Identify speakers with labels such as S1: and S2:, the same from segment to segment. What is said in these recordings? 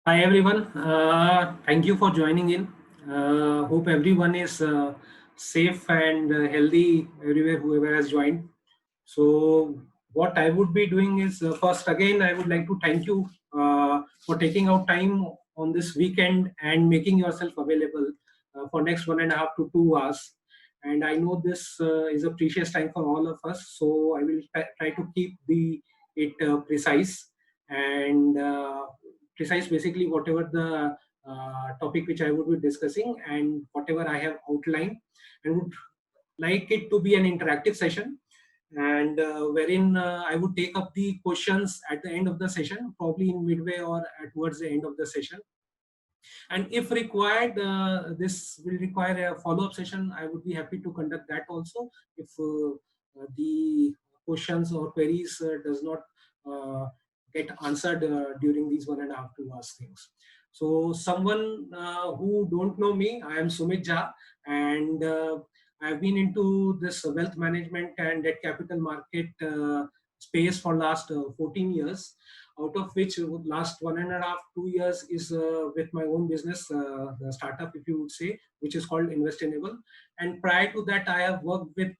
S1: Hi everyone. Thank you for joining in. Hope everyone is safe and healthy everywhere, whoever has joined. So, what I would be doing is first again, I would like to thank you for taking out time on this weekend and making yourself available for next 1.5 to 2 hours. And I know this is a precious time for all of us, so I will try to keep the it precise and precise basically whatever the topic which I would be discussing and whatever I have outlined, and would like it to be an interactive session, and wherein I would take up the questions at the end of the session, probably in midway or towards the end of the session. And if required, this will require a follow-up session. I would be happy to conduct that also if the questions or queries does not uh, get answered during these 1.5 to 2 hours things. So someone who don't know me, I am Sumit Jha, and I've been into this wealth management and debt capital market space for last 14 years, out of which last 1.5 to 2 years is with my own business, the startup, if you would say, which is called Investenable. And prior to that, I have worked with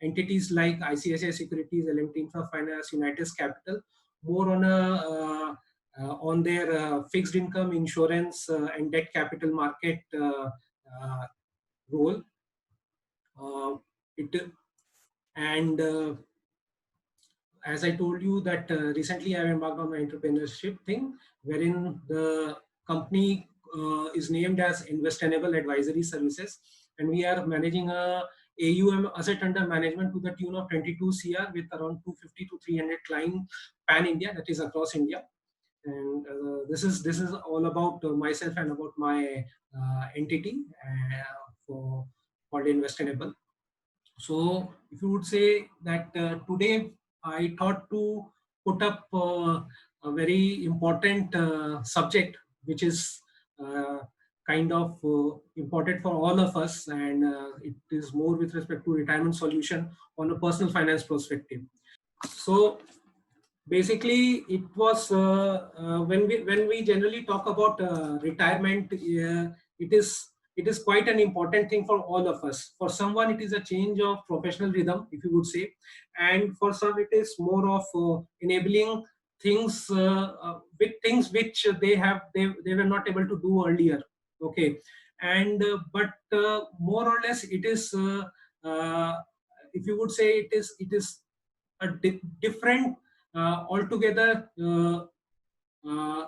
S1: entities like ICICI Securities, L&T Infra Finance, United Capital, more on a on their fixed income, insurance, and debt capital market uh, role. It and As I told you that recently I embarked on my entrepreneurship thing, wherein the company is named as Investenable Advisory Services, and we are managing a AUM, asset under management, to the tune of 22 CR with around 250 to 300 clients pan India, that is across India. And this is all about myself and about my entity for called Investenable. So, if you would say that today I thought to put up a very important subject, which is uh, kind of important for all of us, and it is more with respect to retirement solution on a personal finance perspective. So, basically, it was when we generally talk about retirement, it is quite an important thing for all of us. For someone, it is a change of professional rhythm, if you would say, and for some, it is more of enabling things with things which they were not able to do earlier. Okay, and but more or less, it is. Uh, if you would say, it is a different altogether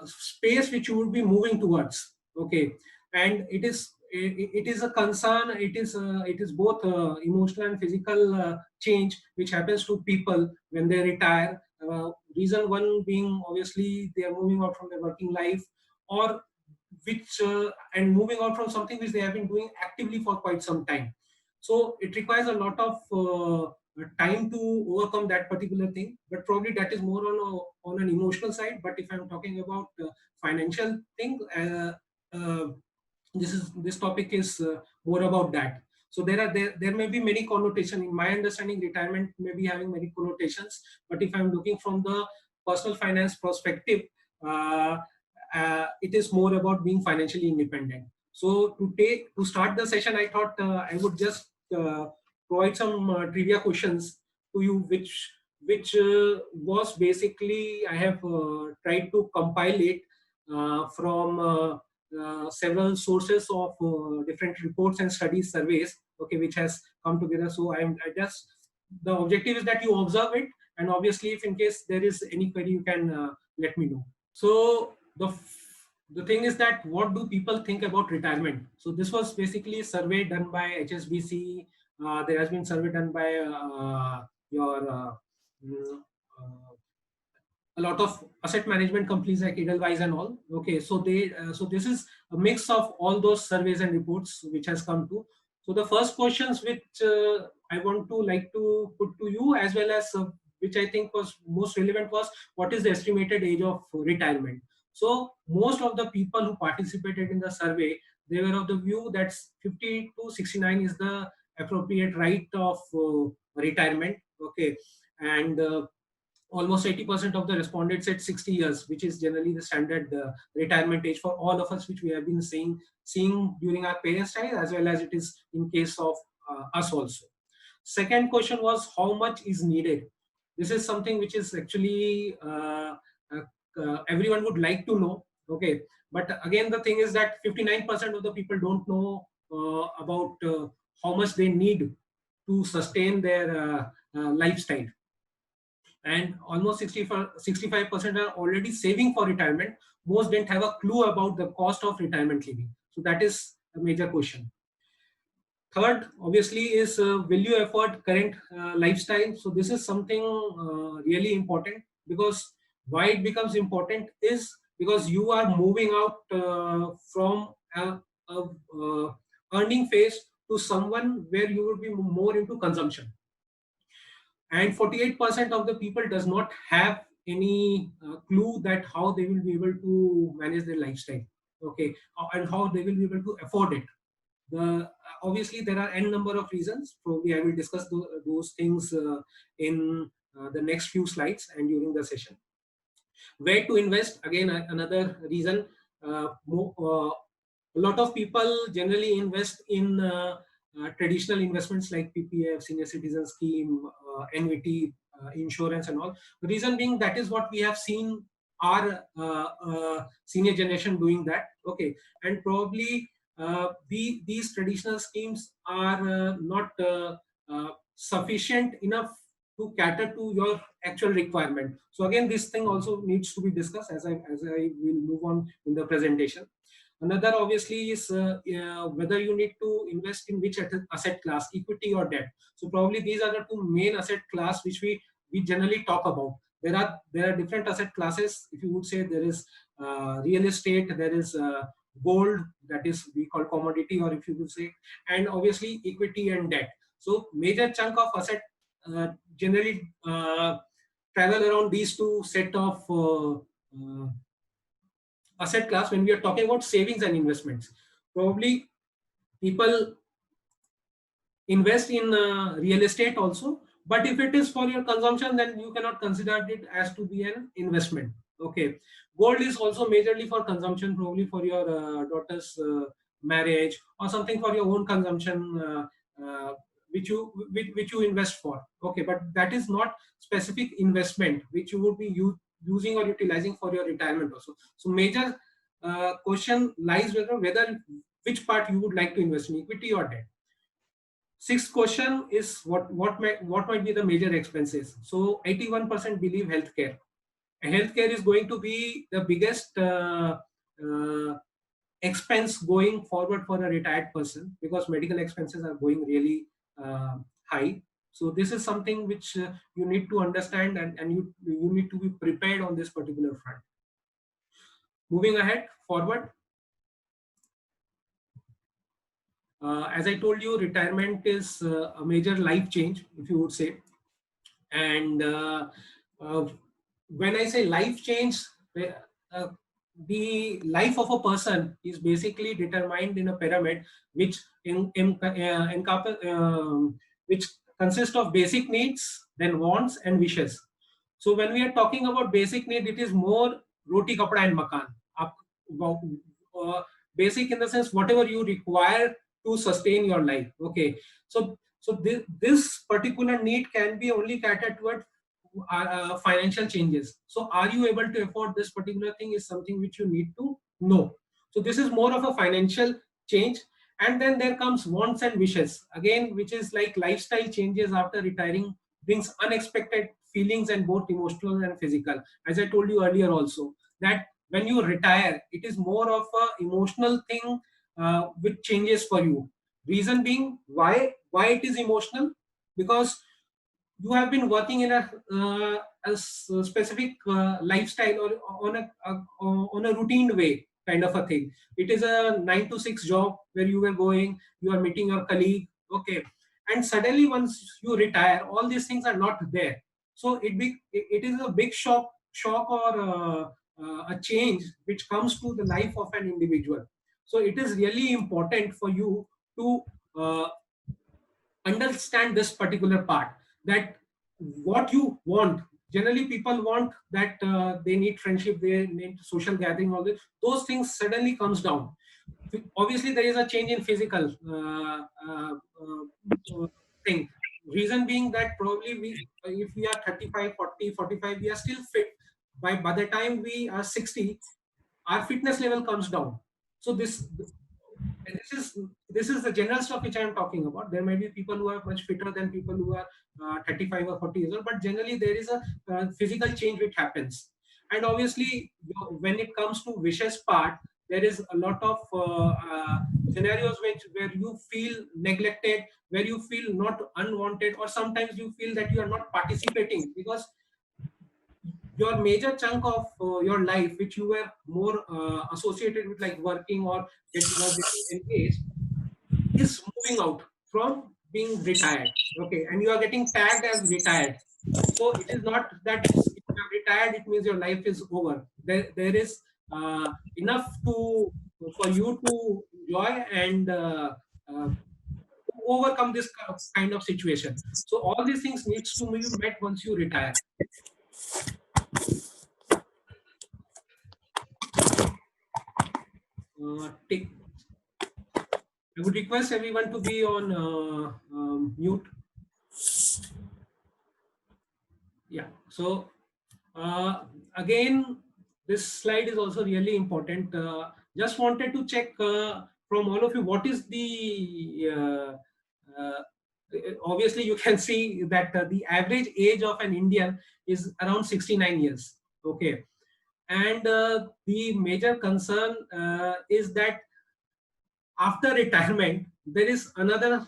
S1: space which you would be moving towards. Okay, and it is a concern. It is both emotional and physical change which happens to people when they retire. Reason one being, obviously, they are moving out from their working life, or which and moving out from something which they have been doing actively for quite some time. So it requires a lot of time to overcome that particular thing, but probably that is more on an emotional side. But if I'm talking about financial thing, this topic is more about that. So there may be many connotation. In my understanding, retirement may be having many connotations, but if I'm looking from the personal finance perspective, uh, it is more about being financially independent. So to start the session, I thought I would just provide some trivia questions to you, which was basically, I have tried to compile it from several sources of different reports and studies, surveys. Okay, which has come together. So I just, the objective is that you observe it, and obviously, if in case there is any query, you can let me know. So the thing is that, what do people think about retirement? So this was basically a survey done by HSBC. There has been survey done by your mm, uh, a lot of asset management companies like Edelweiss and all. Okay, so so this is a mix of all those surveys and reports which has come to. So the first questions which I want to like to put to you, as well as which I think was most relevant, was what is the estimated age of retirement. So most of the people who participated in the survey, they were of the view that 50 to 69 is the appropriate right of retirement. Okay, and almost 80% of the respondents said 60 years, which is generally the standard retirement age for all of us, which we have been seeing during our parents' time, as well as it is in case of us also. Second question was how much is needed. This is something which is actually everyone would like to know. Okay, but again, the thing is that 59% of the people don't know about how much they need to sustain their lifestyle, and almost 65% are already saving for retirement. Most don't have a clue about the cost of retirement living. So that is a major question. Third, obviously, is will you afford current lifestyle? So this is something really important, because why it becomes important is because you are moving out from a earning phase to someone where you will be more into consumption, and 48% of the people does not have any clue that how they will be able to manage their lifestyle, okay, and how they will be able to afford it. The obviously there are n number of reasons. Probably I will discuss those things in the next few slides and during the session. Where to invest, again another reason. A lot of people generally invest in traditional investments like PPF, senior citizen scheme, NVT, insurance and all. The reason being that is what we have seen our senior generation doing that. Okay, and probably these traditional schemes are not sufficient enough to cater to your actual requirement. So again, this thing also needs to be discussed as I will move on in the presentation. Another obviously is whether you need to invest in which asset class, equity or debt. So probably these are the two main asset class which we generally talk about. There are different asset classes. If you would say, there is real estate, there is gold, that is we call commodity, or if you would say, and obviously equity and debt. So major chunk of asset generally travel around these two set of asset class when we are talking about savings and investments. Probably people invest in real estate also, but if it is for your consumption, then you cannot consider it as to be an investment. Okay, gold is also majorly for consumption, probably for your daughter's marriage or something for your own consumption, which you invest for. Okay, but that is not specific investment which you would be using or utilizing for your retirement also. So major question lies whether which part you would like to invest in, equity or debt. Sixth question is what might be the major expenses. So 81% believe healthcare. Healthcare is going to be the biggest expense going forward for a retired person, because medical expenses are going really high. So this is something which you need to understand, and you need to be prepared on this particular front. Moving ahead forward. As I told you, retirement is a major life change, if you would say. And when I say life change, uh, the life of a person is basically determined in a pyramid, which which consists of basic needs, then wants and wishes. So when we are talking about basic need, it is more roti, kapda and makan. Up, basic in the sense whatever you require to sustain your life. Okay, so this particular need can be only catered toward financial changes. So are you able to afford this particular thing is something which you need to know. So this is more of a financial change. And then there comes wants and wishes again, which is like lifestyle changes after retiring brings unexpected feelings, and both emotional and physical. As I told you earlier also, that when you retire, it is more of a emotional thing which changes for you. Reason being, why it is emotional? Because you have been working in a specific lifestyle, or on a routine way kind of a thing. It is a 9 to 6 job where you were going, you are meeting your colleague. Okay, and suddenly once you retire, all these things are not there. So it is a big shock or a change which comes to the life of an individual. So it is really important for you to understand this particular part, that what you want, generally people want that they need friendship, they need social gathering, all this. Those things suddenly comes down. Obviously, there is a change in physical thing. Reason being that probably if we are 35, 40, 45, we are still fit. By the time we are 60, our fitness level comes down. So and this is the general stuff which I am talking about. There might be people who are much fitter than people who are 35 or 40 years old, but generally there is a physical change which happens. And obviously, when it comes to vicious part, there is a lot of scenarios where you feel neglected, where you feel not unwanted, or sometimes you feel that you are not participating because your major chunk of your life, which you were more associated with, like working or was getting engaged, is moving out from being retired. Okay, and you are getting tagged as retired. So it is not that if you are retired, it means your life is over. There is enough for you to enjoy and overcome this kind of situation. So all these things needs to be met once you retire. Take I would request everyone to be on mute. Yeah. So again, this slide is also really important. Just wanted to check from all of you, what is the obviously you can see that the average age of an Indian is around 69 years. Okay. And the major concern is that after retirement, there is another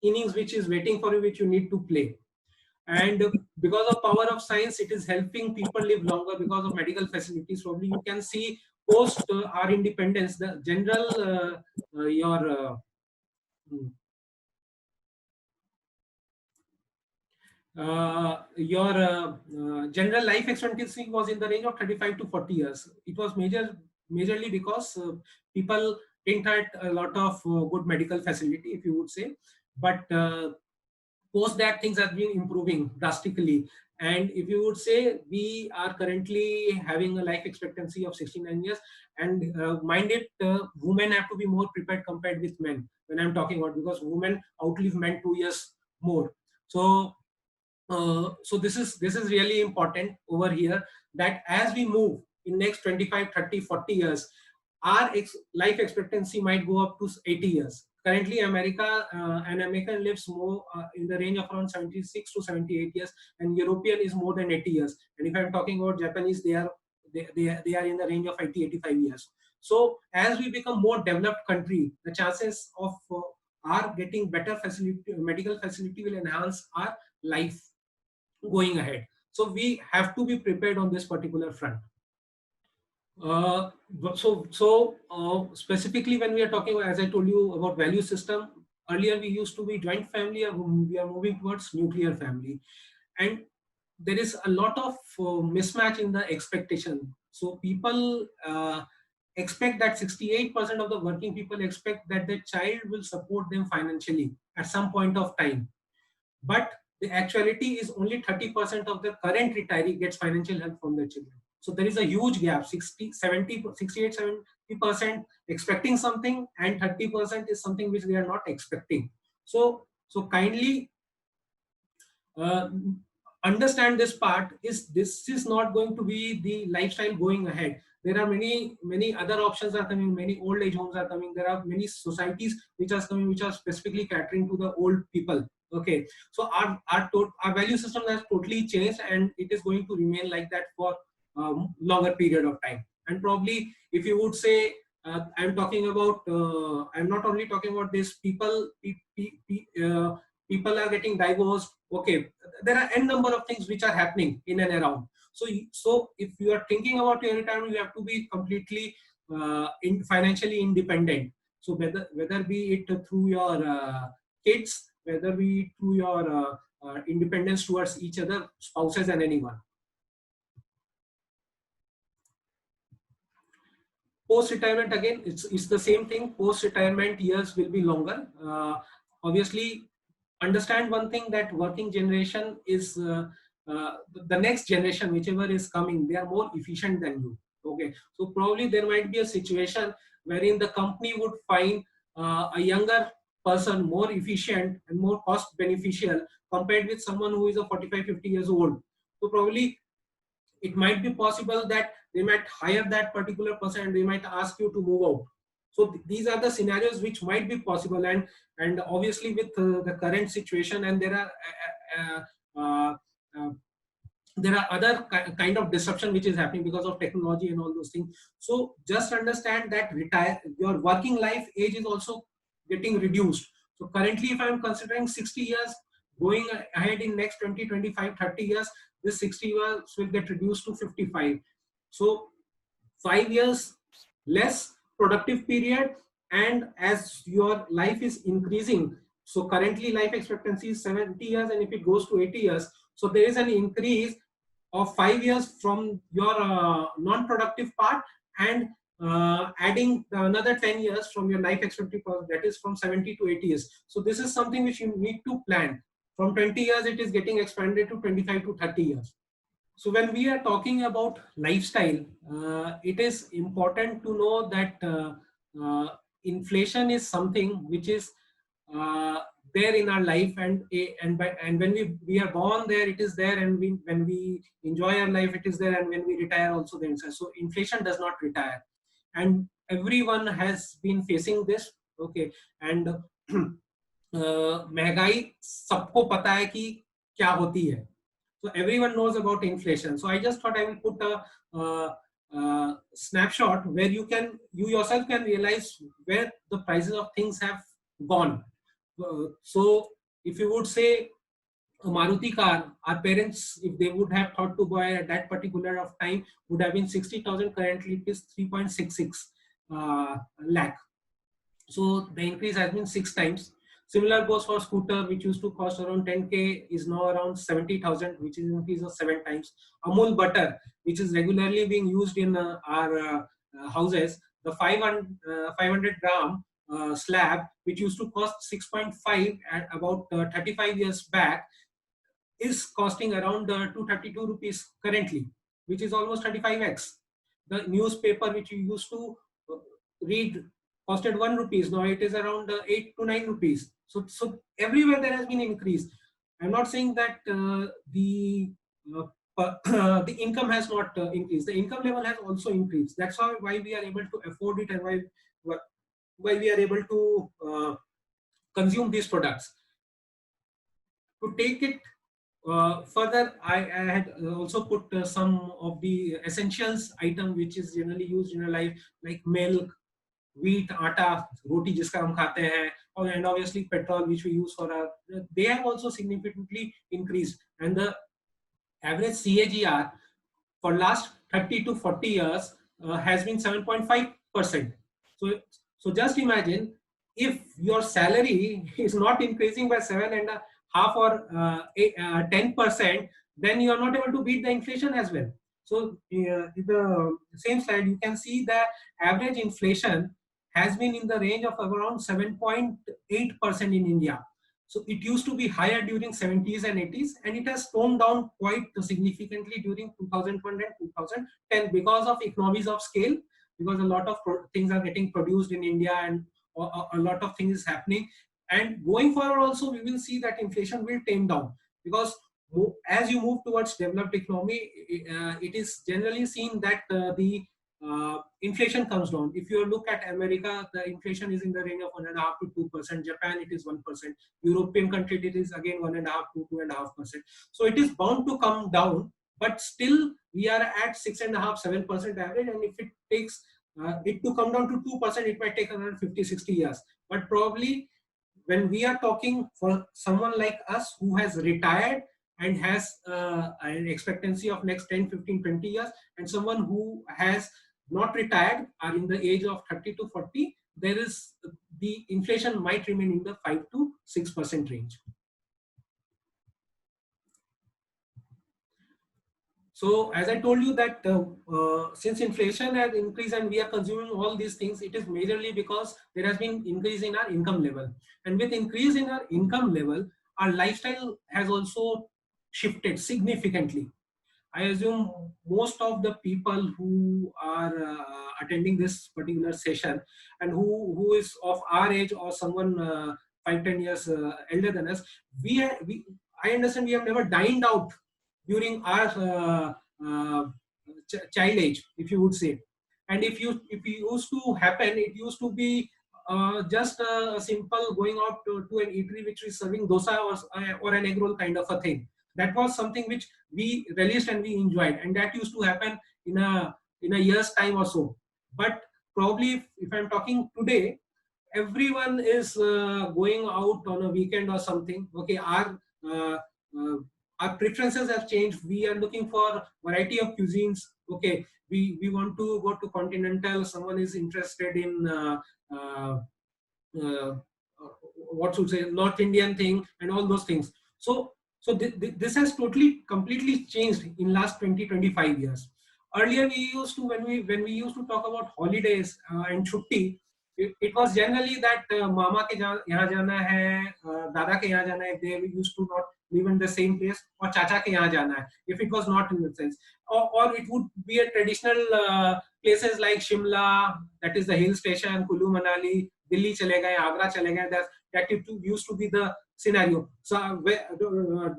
S1: innings which is waiting for you, which you need to play. And because of power of science, it is helping people live longer because of medical facilities. Probably you can see post our independence, the general your general life expectancy was in the range of 35 to 40 years. It was majorly because people didn't have a lot of good medical facility, if you would say. But post that, things have been improving drastically. And if you would say, we are currently having a life expectancy of 69 years, and mind it, women have to be more prepared compared with men when I'm talking about, because women outlive men 2 years more. So so this is really important over here, that as we move in next 25, 30, 40 years, our life expectancy might go up to 80 years. Currently, an American lives more in the range of around 76 to 78 years, and European is more than 80 years. And if I'm talking about Japanese, they are in the range of 80, 85 years. So as we become more developed country, the chances of our getting better facility, medical facility, will enhance our life going ahead. So we have to be prepared on this particular front. Uh, Specifically, when we are talking, as I told you about value system, earlier we used to be joint family, or we are moving towards nuclear family, and there is a lot of mismatch in the expectation. So people expect that 68% of the working people expect that their child will support them financially at some point of time, but the actuality is only 30% of the current retiree gets financial help from their children. So there is a huge gap, 60, 70, 68, 70% expecting something, and 30% is something which they are not expecting. So kindly uh, understand this part. This is not going to be the lifestyle going ahead. There are many other options are coming, many old age homes are coming, there are many societies which are coming, which are specifically catering to the old people. Okay, so our value system has totally changed, and it is going to remain like that for longer period of time. And probably, if you would say, I'm not only talking about this, people are getting divorced. Okay, there are n number of things which are happening in and around. So if you are thinking about your retirement, you have to be completely financially independent. So whether be it through your kids, whether be it through your independence towards each other, spouses, and anyone. Post retirement, again, it's the same thing. Post retirement years will be longer. Obviously, understand one thing, that working generation is the next generation, whichever is coming, they are more efficient than you. Okay, so probably there might be a situation wherein the company would find a younger person more efficient and more cost beneficial compared with someone who is a 45-50 years old. So probably it might be possible that they might hire that particular person and they might ask you to move out. So these are the scenarios which might be possible. And obviously with the current situation, and there are other kind of disruption which is happening because of technology and all those things. So just understand that your working life age is also getting reduced. So currently if I'm considering 60 years, going ahead in next 20, 25, 30 years, this 60 years will get reduced to 55. So 5 years less productive period. And as your life is increasing, so currently life expectancy is 70 years, and if it goes to 80 years, so there is an increase of 5 years from your non-productive part, and adding another 10 years from your life expectancy part, that is from 70 to 80 years. So this is something which you need to plan. From 20 years it is getting expanded to 25 to 30 years. So when we are talking about lifestyle, it is important to know that inflation is something which is uh, there in our life, and when we are born there, it is there, and when we enjoy our life, it is there, and when we retire also there. So inflation does not retire, and everyone has been facing this. Okay, and महंगाई सबको पता है कि क्या होती है. So everyone knows about inflation. So I just thought I will put a snapshot where you yourself can realize where the prices of things have gone. So if you would say a Maruti car, our parents, if they would have thought to buy at that particular of time, would have been 60,000. Currently it is 3.66 lakh. So the increase has been 6 times. Similar goes for scooter, which used to cost around 10K, is now around 70,000, which is an increase of 7 times. Amul butter, which is regularly being used in our houses, the 500 gram slab, which used to cost 6.5 at about 35 years back, is costing around 232 rupees currently, which is almost 35x. The newspaper which you used to read costed 1 rupees, now it is around 8 to 9 rupees. So everywhere there has been increase. I'm not saying that the income has not increased. The income level has also increased. That's why we are able to afford it, and why we are able to consume these products. To take it further, I had also put some of the essentials item which is generally used in a life, like milk, wheat, atta, roti jiska hum khate hain, and obviously petrol which we use for our, they have also significantly increased. And the average CAGR for last 30 to 40 years has been 7.5%. So just imagine, if your salary is not increasing by 7.5 or 10%, then you are not able to beat the inflation as well. So in the same slide, you can see the average inflation has been in the range of around 7.8% in India. So it used to be higher during 70s and 80s, and it has toned down quite significantly during 2001 and 2010 because of economies of scale, because a lot of things are getting produced in India, and a lot of things is happening. And going forward also, we will see that inflation will tame down, because as you move towards developed economy, it is generally seen that the inflation comes down. If you look at America, the inflation is in the range of 1.5 to 2%. Japan, it is 1%. European country, it is again 1.5 to 2.5%. So it is bound to come down, but still we are at 6.5, 7% average. And if it takes it to come down to 2%, it might take around 50, 60 years. But probably when we are talking for someone like us who has retired and has an expectancy of next 10, 15, 20 years, and someone who has not retired, are in the age of 30 to 40, there is the inflation might remain in the 5 to 6% range. So as I told you that since inflation has increased and we are consuming all these things, it is majorly because there has been increase in our income level. And with increase in our income level, our lifestyle has also shifted significantly. I assume most of the people who are attending this particular session and who is of our age or someone 5-10 years elder than us, we I understand we have never dined out during our child age, if you would say. And if it used to happen, it used to be just a simple going out to an eatery which is serving dosa or an egg roll kind of a thing. That was something which we relished and we enjoyed, and that used to happen in a year's time or so. But probably if I'm talking today, everyone is going out on a weekend or something. Okay, uh, uh, our preferences have changed. We are looking for variety of cuisines. Okay, we want to go to continental. Someone is interested in uh, uh, what should say, North Indian thing and all those things. So this has totally completely changed in last 20-25 years. Earlier we used to, when we used to talk about holidays and chutti, it was generally that mama ke yahan jana hai, dada ke yahan jana hai. They used to not live in the same place, or chacha ke yahan jana hai, if it was not in that sense. Or it would be a traditional places like Shimla, that is the hill station, Kulu Manali, Delhi chale gaye, Agra chale gaye. That it used to be the scenario. So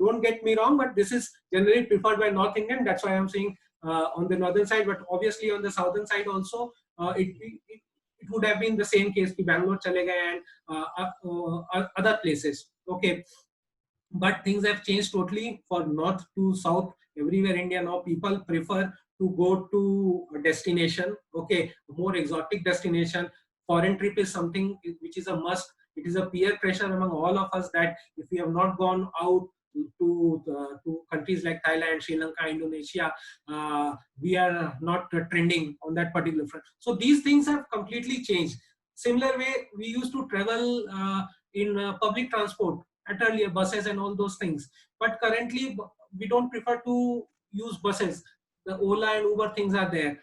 S1: don't get me wrong, but this is generally preferred by North Indian. That's why I'm saying on the northern side, but obviously on the southern side also, it would have been the same case. Ki Bangalore chale gaye and other places. Okay, but things have changed totally for north to south. Everywhere India now, people prefer to go to a destination. Okay, more exotic destination. Foreign trip is something which is a must. It is a peer pressure among all of us that if we have not gone out to countries like Thailand, Sri Lanka, Indonesia, we are not trending on that particular front. So these things have completely changed. Similar way, we used to travel in public transport at earlier, buses and all those things. But currently, we don't prefer to use buses. The Ola and Uber things are there.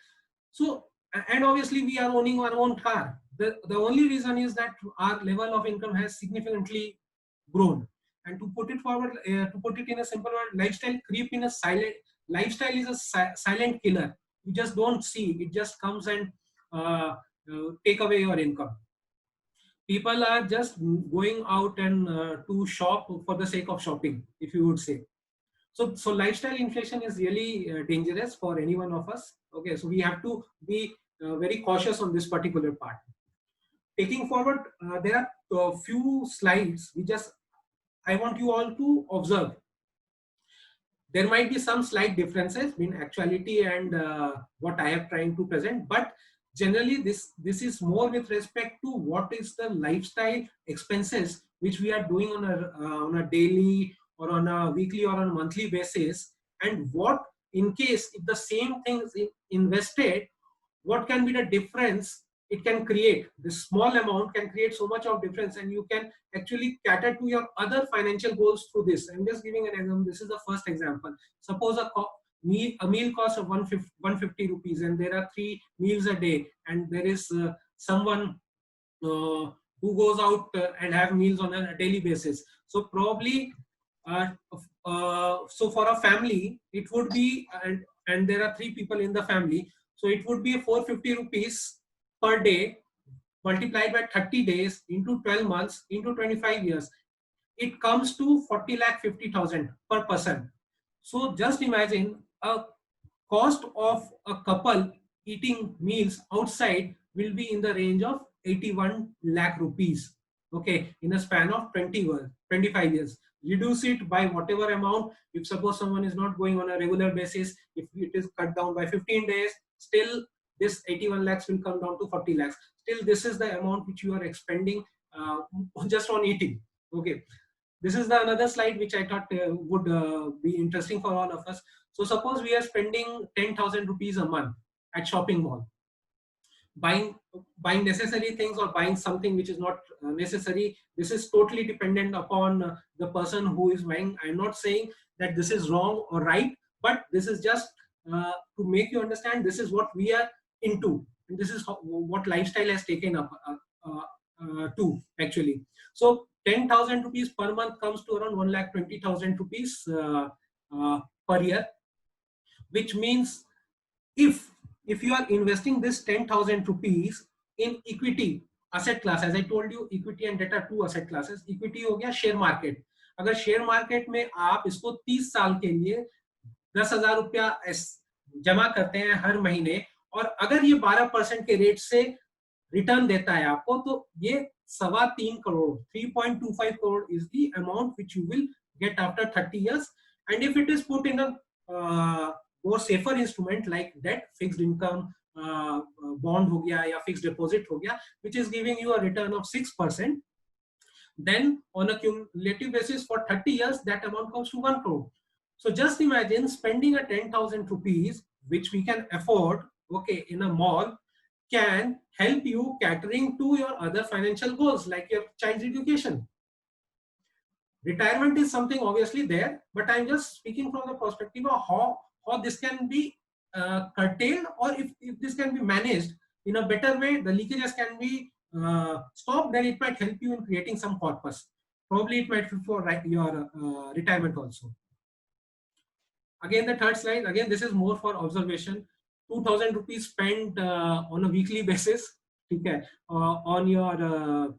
S1: So, and obviously, we are owning our own car. The only reason is that our level of income has significantly grown. And to put it forward, to put it in a simple word, lifestyle creep in a silent lifestyle is a silent killer. You just don't see it; just comes and take away your income. People are just going out and to shop for the sake of shopping, if you would say. So lifestyle inflation is really dangerous for any one of us. Okay, so we have to be very cautious on this particular part. Taking forward, there are a few slides we just I want you all to observe. There might be some slight differences between actuality and what I am trying to present, but generally this is more with respect to what is the lifestyle expenses which we are doing on a daily or on a weekly or on a monthly basis, and what in case if the same things invested, what can be the difference it can create. This small amount can create so much of difference, and you can actually cater to your other financial goals through this. I'm just giving an example. This is the first example. Suppose a meal cost of 150 rupees, and there are 3 meals a day, and there is someone who goes out and have meals on a daily basis. So probably, uh, so for a family, it would be, and there are 3 people in the family, so it would be 450 rupees per day multiplied by 30 days into 12 months into 25 years. It comes to 40 lakh 50,000 per person. So just imagine a cost of a couple eating meals outside will be in the range of 81 lakh rupees. Okay, in a span of 25 years. Reduce it by whatever amount. If suppose someone is not going on a regular basis, if it is cut down by 15 days, still this 81 lakhs will come down to 40 lakhs. Still, this is the amount which you are expending just on eating. Okay, this is the another slide which I thought would be interesting for all of us. So suppose we are spending 10,000 rupees a month at shopping mall, buying buying necessary things or buying something which is not necessary. This is totally dependent upon the person who is buying. I'm not saying that this is wrong or right, but this is just to make you understand this is what we are into, and this is what lifestyle has taken up to actually. So 10,000 rupees per month comes to around 1,20,000 rupees per year, which means if you are investing this 10,000 rupees in equity asset class, as I told you, equity and debt are two asset classes. Equity हो गया share market. अगर share market में आप इसको 30 साल के लिए 10,000 रुपया जमा करते हैं हर महीने, और अगर ये 12% के रेट से रिटर्न देता है आपको, तो ये 3.25 crore 3.25 crore is the amount which you will get after 30 years. And if it is put in a more safer instrument like debt, fixed income, bond हो गया या fixed deposit हो गया, which is giving you a return of 6%, then on a cumulative basis for 30 years that amount comes to 1 crore. So just imagine spending a 10,000 rupees which we can afford, okay, in a mall, can help you catering to your other financial goals like your child's education. Retirement is something obviously there, but I'm just speaking from the perspective of how this can be curtailed, or if this can be managed in a better way, the leakages can be stopped, then it might help you in creating some corpus. Probably it might help for your retirement also. Again, the third slide, again, this is more for observation. 2,000 rupees spent on a weekly basis, okay, on your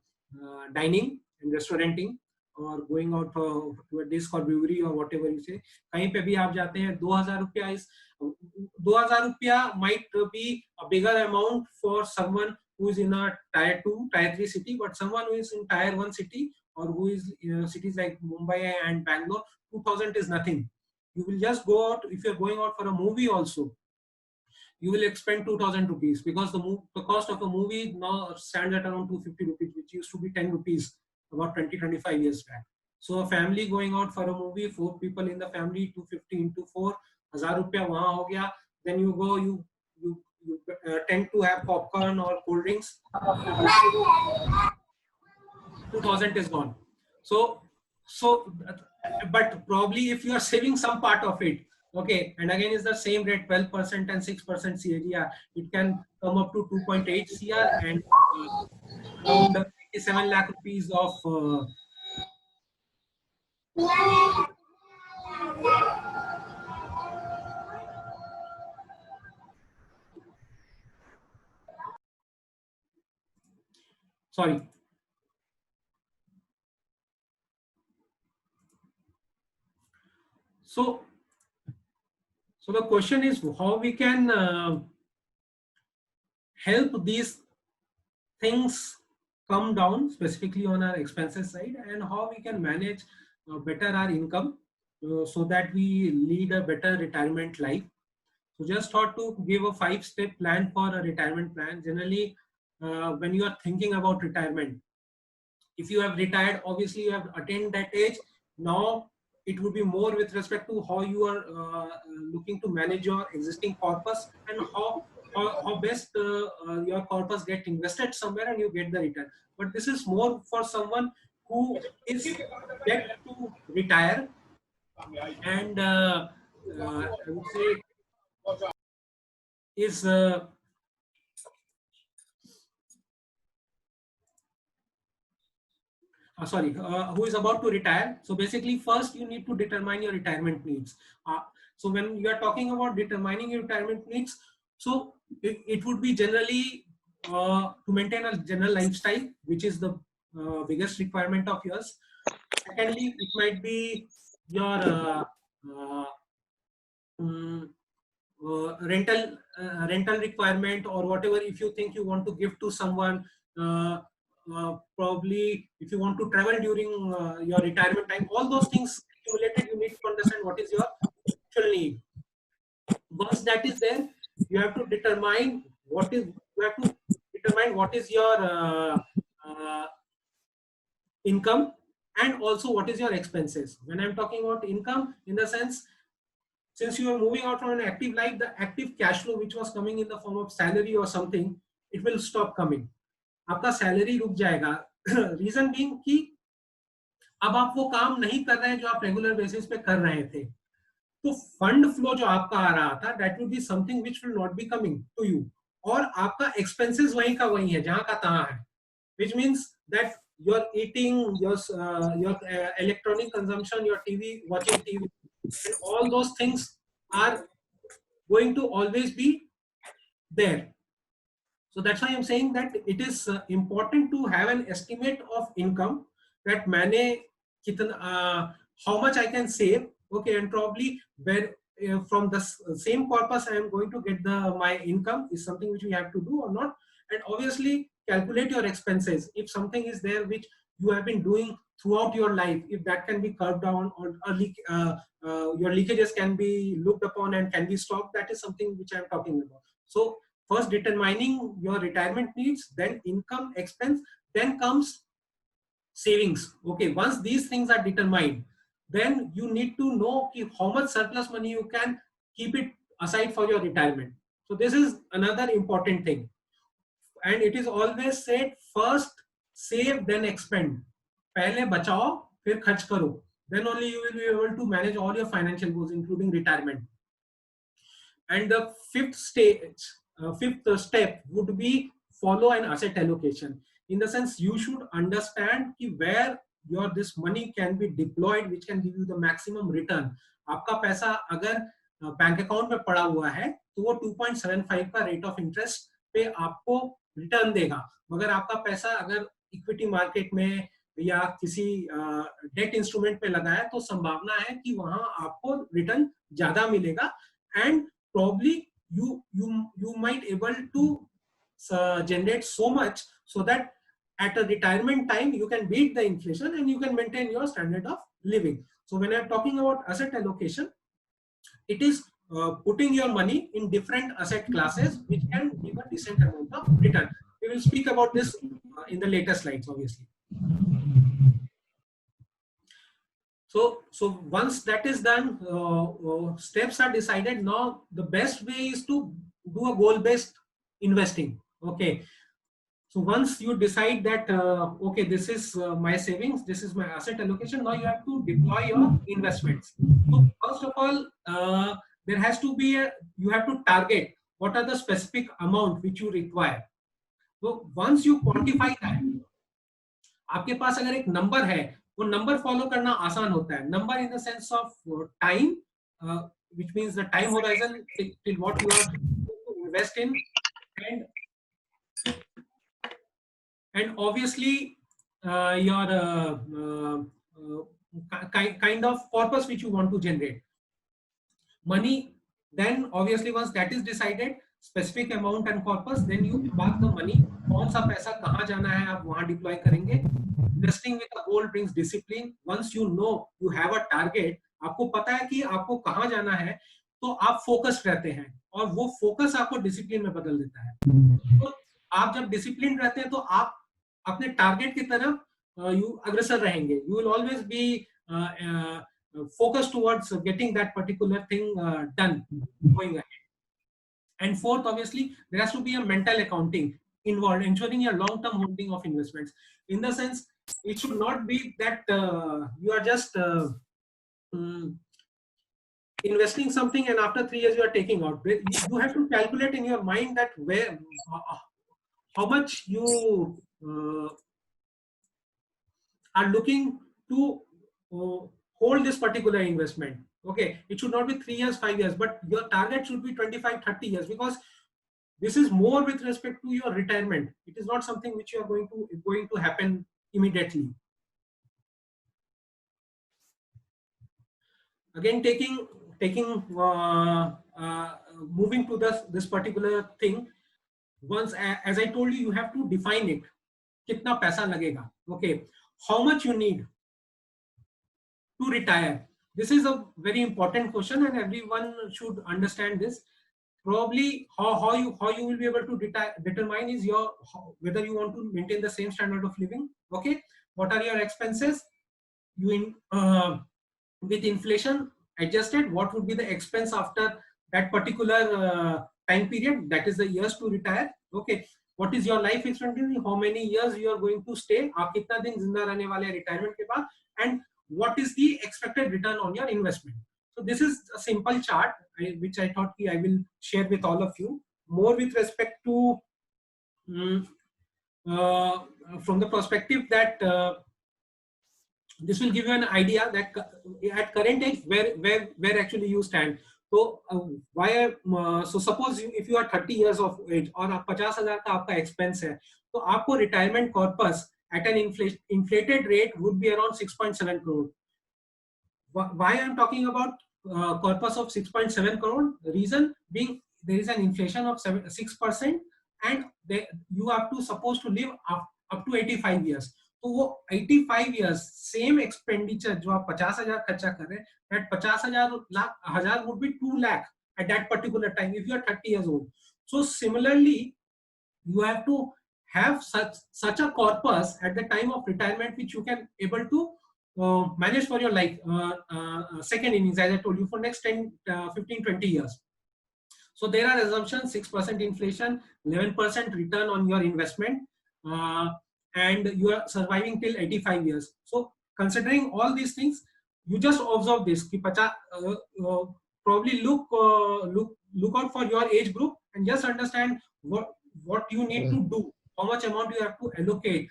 S1: dining and restauranting, or going out to a disc or brewery or whatever you say. कहीं पे भी आप जाते हैं, 2,000 रुपया is 2,000 रुपया might be a bigger amount for someone who is in a tier 2, tier 3 city, but someone who is in tier 1 city, or who is cities like Mumbai and Bangalore, 2,000 is nothing. You will just go out, if you're going out for a movie also, you will expend 2,000 rupees, because the cost of a movie now stands at around 250 rupees, which used to be 10 rupees about 20-25 years back. So a family going out for a movie, 4 people in the family, 250 into 4, 1,000 rupiya wahan ho gaya. Then you go, you tend to have popcorn or cold drinks. 2,000 is gone. So, but probably if you are saving some part of it, okay, and again is the same rate, 12% and 6% CAGR, it can come up to 2.8 CR and around 87 lakh rupees of sorry. So the question is how we can help these things come down, specifically on our expenses side, and how we can manage better our income so that we lead a better retirement life. So just thought to give a 5-step plan for a retirement plan. Generally, when you are thinking about retirement, if you have retired, obviously you have attained that age. Now it would be more with respect to how you are looking to manage your existing corpus, and how best your corpus get invested somewhere and you get the return. But this is more for someone who is yet to retire, and I would say is who is about to retire. So basically, first you need to determine your retirement needs. So when you are talking about determining your retirement needs, so it would be generally to maintain a general lifestyle, which is the biggest requirement of yours. Secondly, it might be your rental requirement, or whatever, if you think you want to give to someone. Probably if you want to travel during your retirement time, all those things accumulated, you need to understand what is your actual need. Once that is there, you have to determine what is your income, and also what is your expenses. When I'm talking about income, in the sense, since you are moving out from an active life, the active cash flow which was coming in the form of salary or something, it will stop coming. आपका salary रुक जाएगा. Reason being कि अब आप वो काम नहीं कर रहे हैं जो आप रेगुलर बेसिस पे कर रहे थे, तो फंड फ्लो जो आपका आ रहा था, that will be something which will not be coming to you, और आपका एक्सपेंसेस वहीं का वहीं है जहां का तहां है, which means that your eating, your electronic consumption, your TV, watching TV, and all those things are going to always be there. So that's why I'm saying that it is important to have an estimate of income, that मैंने कितना how much I can save, okay, and probably where from the same corpus I am going to get the my income is something which we have to do or not, and obviously calculate your expenses. If something is there which you have been doing throughout your life, if that can be cut down, or your leakages can be looked upon and can be stopped, that is something which I'm talking about. So first determining your retirement needs, then income, expense, then comes savings. Okay, once these things are determined, then you need to know how much surplus money you can keep it aside for your retirement. So this is another important thing, and it is always said, first save then expend. पहले बचाओ फिर खर्च करो, then only you will be able to manage all your financial goals including retirement. And the fifth step would be follow an asset allocation. In the sense, you should understand where your this money can be deployed, which can give you the maximum return. आपका पैसा अगर bank account में पड़ा हुआ है तो वो 2.75 का रेट ऑफ इंटरेस्ट पे आपको रिटर्न देगा, मगर आपका पैसा अगर इक्विटी मार्केट में या किसी डेट इंस्ट्रूमेंट पे लगा है तो संभावना है कि वहां आपको रिटर्न ज्यादा मिलेगा, and probably you might able to generate so much so that at a retirement time you can beat the inflation and you can maintain your standard of living. So when I'm talking about asset allocation, it is putting your money in different asset classes which can give a decent amount of return. We will speak about this in the later slides, obviously. So once that is done, steps are decided. Now the best way is to do a goal-based investing. Okay. So once you decide that, okay, this is my savings, this is my asset allocation, now you have to deploy your investments. So first of all, there has to be you have to target what are the specific amount which you require. So once you quantify that, आपके पास अगर एक number है, वो number follow करना आसान होता है. Number in the sense of time, which means the time horizon till what you are to invest in, and obviously your kind of purpose which you want to generate. Money, then obviously once that is decided, specific amount and purpose, then you park the money. कौन सा पैसा कहाँ जाना है आप वहाँ deploy करेंगे. Investing with a goal brings discipline. Once you know you have a target, आपको पता है कि आपको कहाँ जाना है, तो आप फोकस्ड रहते हैं और वो फोकस आपको डिसिप्लिन में बदल देता है. तो आप जब डिसिप्लिन रहते हैं तो आप अपने टारगेट की तरफ अग्रसर रहेंगे. You will always be focused towards getting that particular thing done going ahead. And fourth, obviously, there has to be a mental accounting involved, ensuring your long-term holding of investments. In the sense, it should not be that you are just investing something and after 3 years you are taking out. You have to calculate in your mind that where, how much you are looking to hold this particular investment. Okay, it should not be 3 years, 5 years, but your target should be 25, 30 years, because this is more with respect to your retirement. It is not something which you are going to happen immediately. Again, moving to this particular thing. Once, as I told you, you have to define it. Kitna paisa lagega? Okay, how much you need to retire? This is a very important question, and everyone should understand this. Probably how you will be able to determine is whether you want to maintain the same standard of living. Okay, what are your expenses? You with inflation adjusted, what would be the expense after that particular time period? That is the years to retire. Okay, what is your life expectancy? How many years you are going to stay? आप कितना दिन जिंदा रहने वाले हैं retirement के बाद? And what is the expected return on your investment? So this is a simple chart which I thought I will share with all of you. More with respect to from the perspective that this will give you an idea that at current age where actually you stand. So so suppose if you are 30 years of age और आप 50,000 का आपका expense है, तो आपको retirement corpus at an inflated rate would be around 6.7 crore. Why I'm talking about corpus of 6.7 crore? The reason being there is an inflation of 6%, and you have to supposed to live up to 85 years. तो वो 85 years same expenditure जो आप 50,000 खर्चा कर रहे हैं, that 50,000 would be 2 lakh at that particular time if you are 30 years old. So similarly, you have to have such a corpus at the time of retirement which you can able to manage for your life, second innings, as I told you, for next 10, 15, 20 years. So there are assumptions: 6% inflation, 11% return on your investment, and you are surviving till 85 years. So considering all these things, you just observe this. Probably look out for your age group and just understand what you need to do, how much amount you have to allocate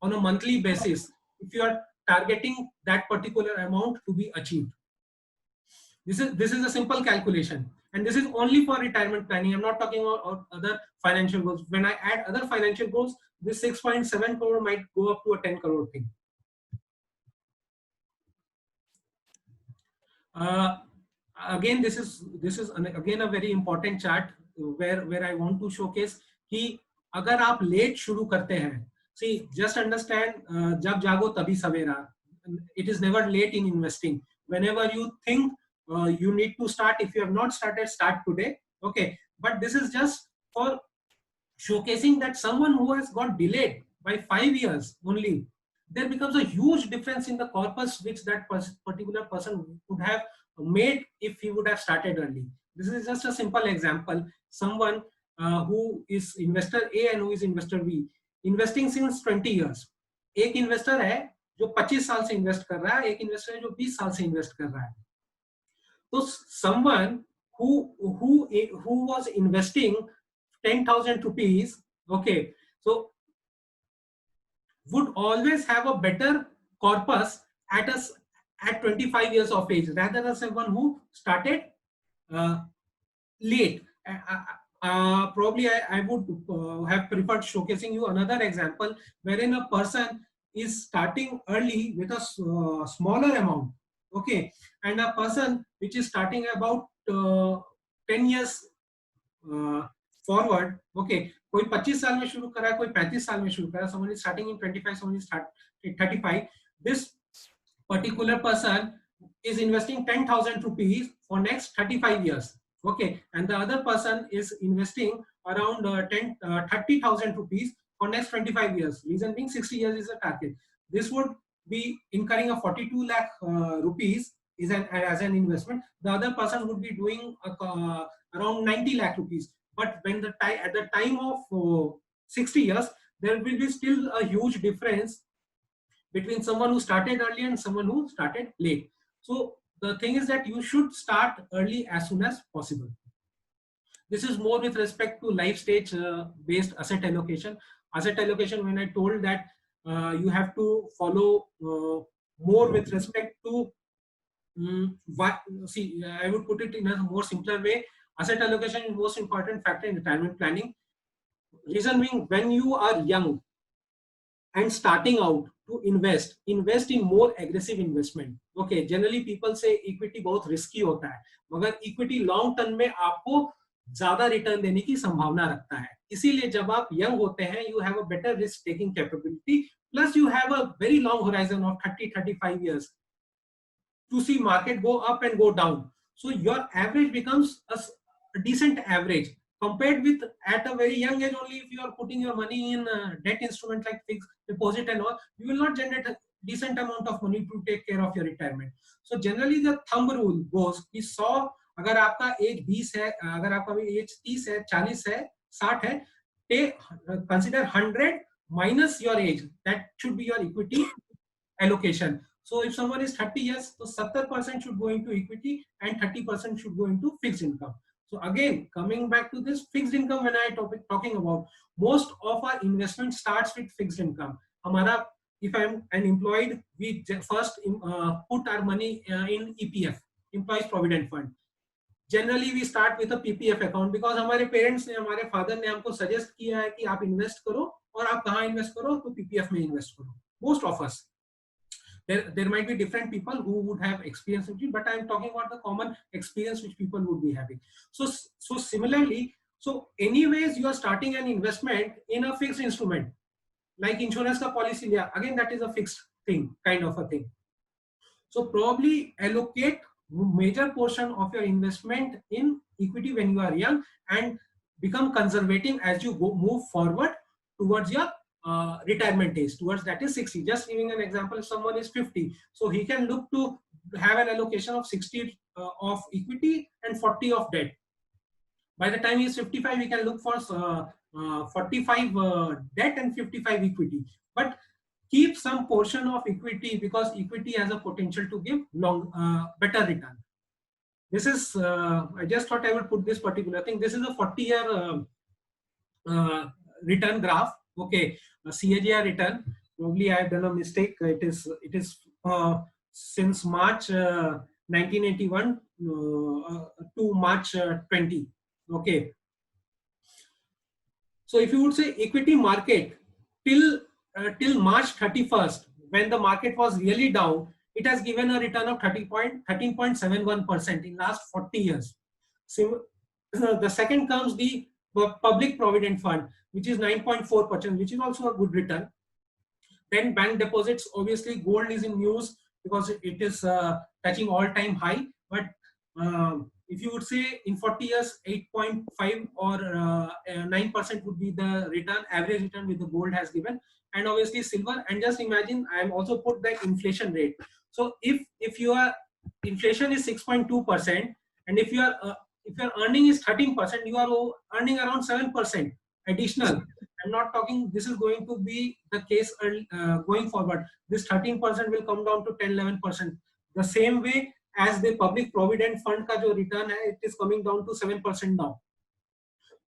S1: on a monthly basis if you are targeting that particular amount to be achieved. This is a simple calculation, and this is only for retirement planning. I'm not talking about other financial goals. When I add other financial goals, this 6.7 crore might go up to a 10 crore thing. Again, this is again a very important chart where I want to showcase कि अगर आप late शुरू करते हैं, see, just understand, जब जागो तभी सवेरा. It is never late in investing. Whenever you think you need to start, if you have not started, start today. Okay, but this is just for showcasing that someone who has got delayed by 5 years only, there becomes a huge difference in the corpus which that particular person would have made if he would have started early. This is just a simple example. Someone who is investor A and who is investor B, investing since 20 years. एक investor है जो 25 साल से invest कर रहा है, एक investor है जो 20 साल से इन्वेस्ट कर रहा है. तो someone who was investing 10,000 rupees, okay, so would always have a better corpus at 25 years of age rather than someone who started late. Probably I would have preferred showcasing you another example wherein a person is starting early with a smaller amount, okay, and a person which is starting about 10 years forward, okay, कोई 25 साल में शुरू कर रहा है, कोई 35 साल में शुरू कर रहा है, someone is starting in 25, someone is starting 35. This particular person is investing 10,000 rupees for next 35 years, okay, and the other person is investing around 30,000 rupees for next 25 years. Reason being 60 years is a target. This would be incurring a 42 lakh rupees as an investment. The other person would be doing around 90 lakh rupees. But when at the time of 60 years, there will be still a huge difference between someone who started early and someone who started late. So the thing is that you should start early as soon as possible. This is more with respect to life stage based asset allocation. Asset allocation, when I told that you have to follow more with respect to see, I would put it in a more simpler way. Asset allocation is the most important factor in retirement planning. Reason being, when you are young and starting out to invest in more aggressive investment. Okay, generally people say equity बहुत risky होता है, मगर equity long term में आपको ज़्यादा return देने की संभावना रखता है. इसीलिए जब आप young होते हैं, you have a better risk taking capability, plus you have a very long horizon of 30-35 years to see market go up and go down. So your average becomes a decent average compared with at a very young age. Only if you are putting your money in debt instrument like fixed deposit and all, you will not generate a decent amount of money to take care of your retirement. So generally the thumb rule goes कि 100, अगर आपका as 20 है, अगर आपका as 30 है, 40 है, 60 है, consider 100 minus your age. That should be your equity allocation. So if someone is 30 years, so 70% should go into equity and 30% should go into fixed income. So again, coming back to this fixed income, when I talking about, most of our investment starts with fixed income. हमारा if I'm an employed, we first put our money in EPF, Employees Provident Fund. Generally we start with a PPF account because हमारे parents ने, हमारे father ने हमको suggest किया है कि आप इन्वेस्ट करो, और आप कहाँ इन्वेस्ट करो, तो PPF में इन्वेस्ट करो. Most of us. There might be different people who would have experience with it, but I'm talking about the common experience which people would be having. So similarly, so anyways you are starting an investment in a fixed instrument like insurance ka policy liya, again that is a fixed thing, kind of a thing. So probably allocate major portion of your investment in equity when you are young, and become conservative as you move forward towards your retirement age, towards that is 60. Just giving an example, if someone is 50, so he can look to have an allocation of 60 of equity and 40 of debt. By the time he is 55, he can look for 45 debt and 55 equity. But keep some portion of equity, because equity has a potential to give better return. This is, I just thought I would put this particular thing. This is a 40-year return graph. Okay, CAGR return. Probably I have done a mistake. It is since March 1981 to March 20. Okay. So if you would say equity market till March 31st, when the market was really down, it has given a return of 13.71% in last 40 years. So, the second comes the public provident fund, which is 9.4%, which is also a good return. Then bank deposits, obviously gold is in news because it is touching all-time high. But if you would say in 40 years, 8.5 or 9% would be the return, average return with the gold has given, and obviously silver. And just imagine, I have also put the inflation rate. So if your inflation is 6.2%, and if your earning is 13%, you are earning around 7% additional. I'm not talking this is going to be the case going forward. This 13% will come down to 10-11%. The same way as the public provident fund ka jo return hai, it is coming down to 7% now.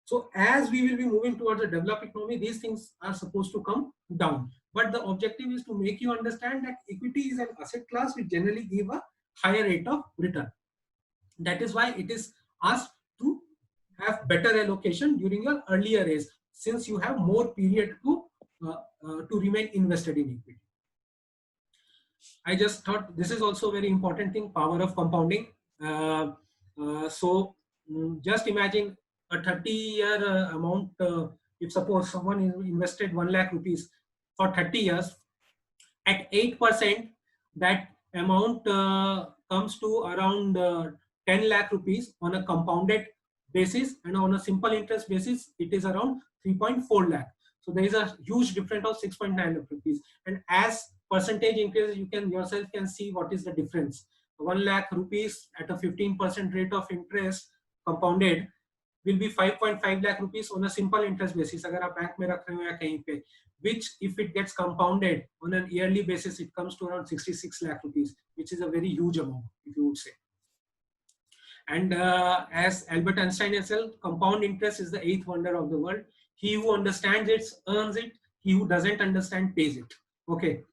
S1: So as we will be moving towards a developed economy, these things are supposed to come down. But the objective is to make you understand that equity is an asset class which generally give a higher rate of return. That is why it is asked to have better allocation during your earlier age, since you have more period to remain invested in equity. I just thought this is also a very important thing, power of compounding. Just imagine a 30-year amount. If suppose someone invested 1 lakh rupees for 30 years at 8%, that amount comes to around 10 lakh rupees on a compounded basis, and on a simple interest basis, it is around 3.4 lakh. So there is a huge difference of 6.9 lakh rupees. And as percentage increases, you can yourself can see what is the difference. 1 lakh rupees at a 15% rate of interest compounded will be 5.5 lakh rupees on a simple interest basis. अगर आप bank में रख रहे हो या कहीं पे, which if it gets compounded on an yearly basis, it comes to around 66 lakh rupees, which is a very huge amount, if you would say. And as Albert Einstein has said, compound interest is the 8th wonder of the world. He who understands it earns it. He who doesn't understand pays it. Okay.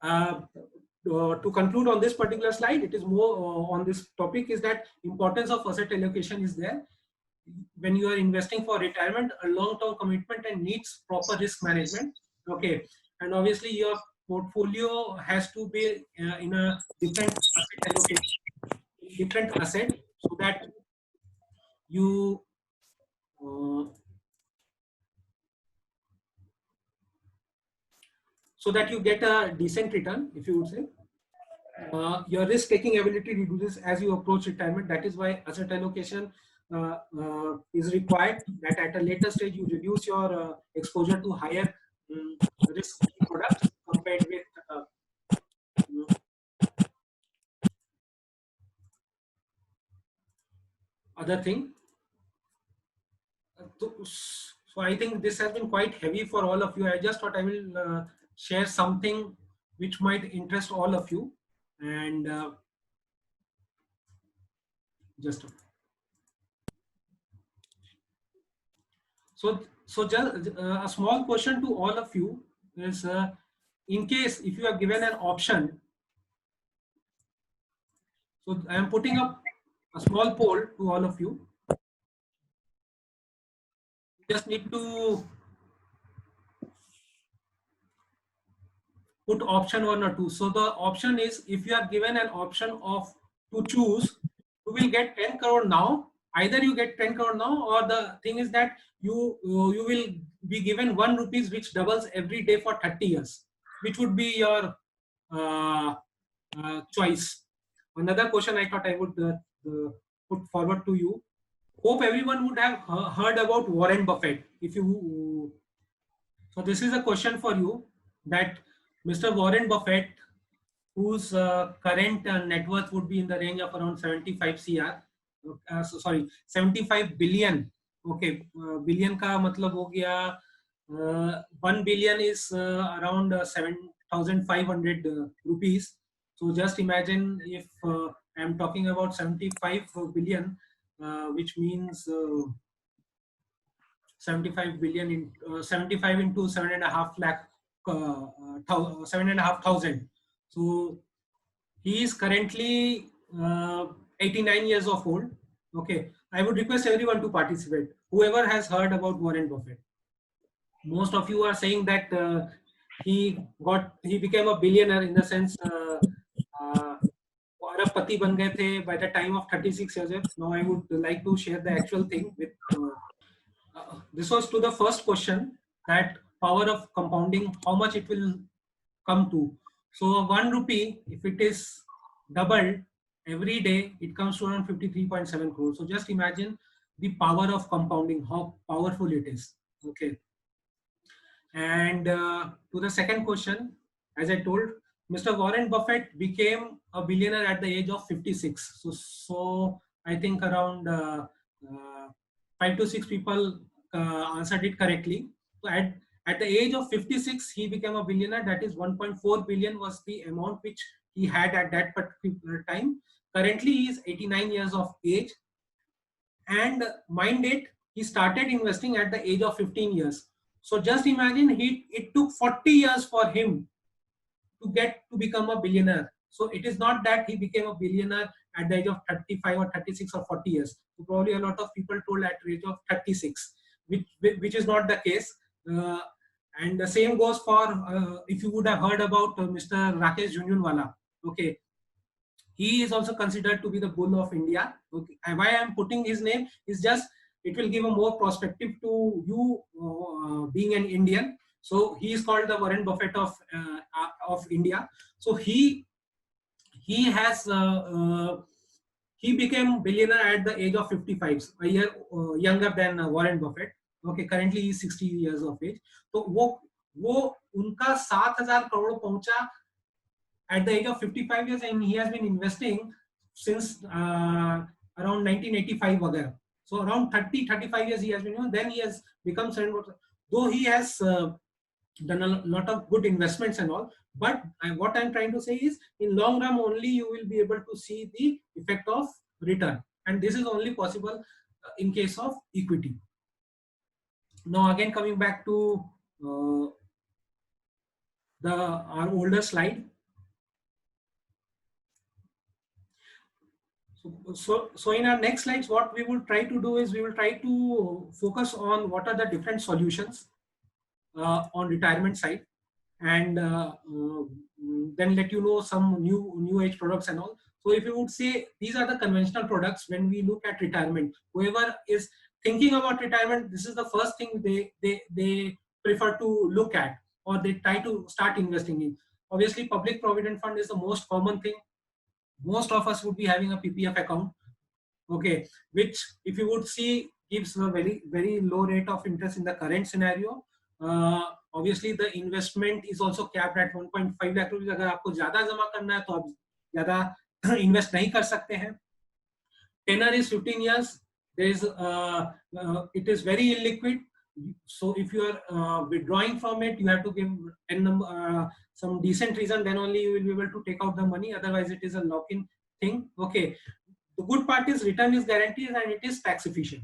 S1: To conclude on this particular slide, it is more on this topic is that importance of asset allocation is there. When you are investing for retirement, a long-term commitment and needs proper risk management. Okay. And obviously your portfolio has to be in a different asset allocation, different asset, so that you get a decent return, if you would say. Your risk taking ability reduces as you approach retirement. That is why asset allocation is required, that at a later stage you reduce your exposure to higher risk products compared with other thing. So I think this has been quite heavy for all of you. I just thought I will share something which might interest all of you. And just so just a small question to all of you is in case if you are given an option, so I am putting up a small poll to all of you. You just need to put option 1 or 2. So the option is, if you are given an option of to choose, you will get 10 crore now. Either you get 10 crore now, or the thing is that you will be given 1 rupees, which doubles every day for 30 years. Which would be your choice? Another question I thought I would put forward to you. Hope everyone would have heard about Warren Buffett. If you So this is a question for you, that Mr. Warren Buffett, whose current net worth would be in the range of around 75 CR, sorry, 75 billion. Okay, billion ka matlab ho gaya, 1 billion is around 7,500 rupees. So just imagine if I am talking about 75 billion, which means 75 billion in 75 into 7.5 lakh, 7,500. So he is currently 89 years of old. Okay, I would request everyone to participate. Whoever has heard about Warren Buffett. Most of you are saying that he became a billionaire, in the sense अरबपति बन गए थे by the time of 36 years old. Now I would like to share the actual thing with this was to the first question, that power of compounding, how much it will come to. So 1 rupee, if it is doubled every day, it comes to around 53.7 crores. So just imagine the power of compounding, how powerful it is. Okay. And to the second question, as I told, Mr. Warren Buffett became a billionaire at the age of 56. So I think around 5 to 6 people answered it correctly. So at the age of 56, he became a billionaire. That is 1.4 billion was the amount which he had at that particular time. Currently, he is 89 years of age. And mind it, he started investing at the age of 15 years. So just imagine, it took 40 years for him to become a billionaire. So it is not that he became a billionaire at the age of 35 or 36 or 40 years. So probably a lot of people told at the age of 36, which is not the case. And the same goes for, if you would have heard about Mr. Rakesh Jhunjhunwala. Okay, he is also considered to be the bull of India. Okay. And why I am putting his name is just, it will give a more perspective to you being an Indian. So he is called the Warren Buffett of India. So he has he became billionaire at the age of 55, a year younger than Warren Buffett. Okay, currently he is 60 years of age. तो वो उनका 7,000 करोड़ पहुंचा at the age of 55 years, and he has been investing since around 1985 वगैरह. So around 35 years he has been, then he has become, though he has done a lot of good investments and all, but what I'm trying to say is, in long run only you will be able to see the effect of return, and this is only possible in case of equity. Now again, coming back to our older slide. So in our next slides, what we will try to do is, we will try to focus on what are the different solutions on retirement side, and then let you know some new age products and all. So if you would say, these are the conventional products when we look at retirement. Whoever is thinking about retirement, this is the first thing they prefer to look at, or they try to start investing in. Obviously, public provident fund is the most common thing. Most of us would be having a PPF account, okay, which if you would see gives a very low rate of interest in the current scenario. Obviously the investment is also capped at 1.5 lakh rupees. अगर आपको ज़्यादा जमा करना है तो आप ज़्यादा invest नहीं कर सकते हैं. Tenor is 15 years. There is it is very illiquid. So if you are withdrawing from it, you have to give some decent reason, then only you will be able to take out the money. Otherwise, it is a lock-in thing. Okay. The good part is return is guaranteed and it is tax efficient.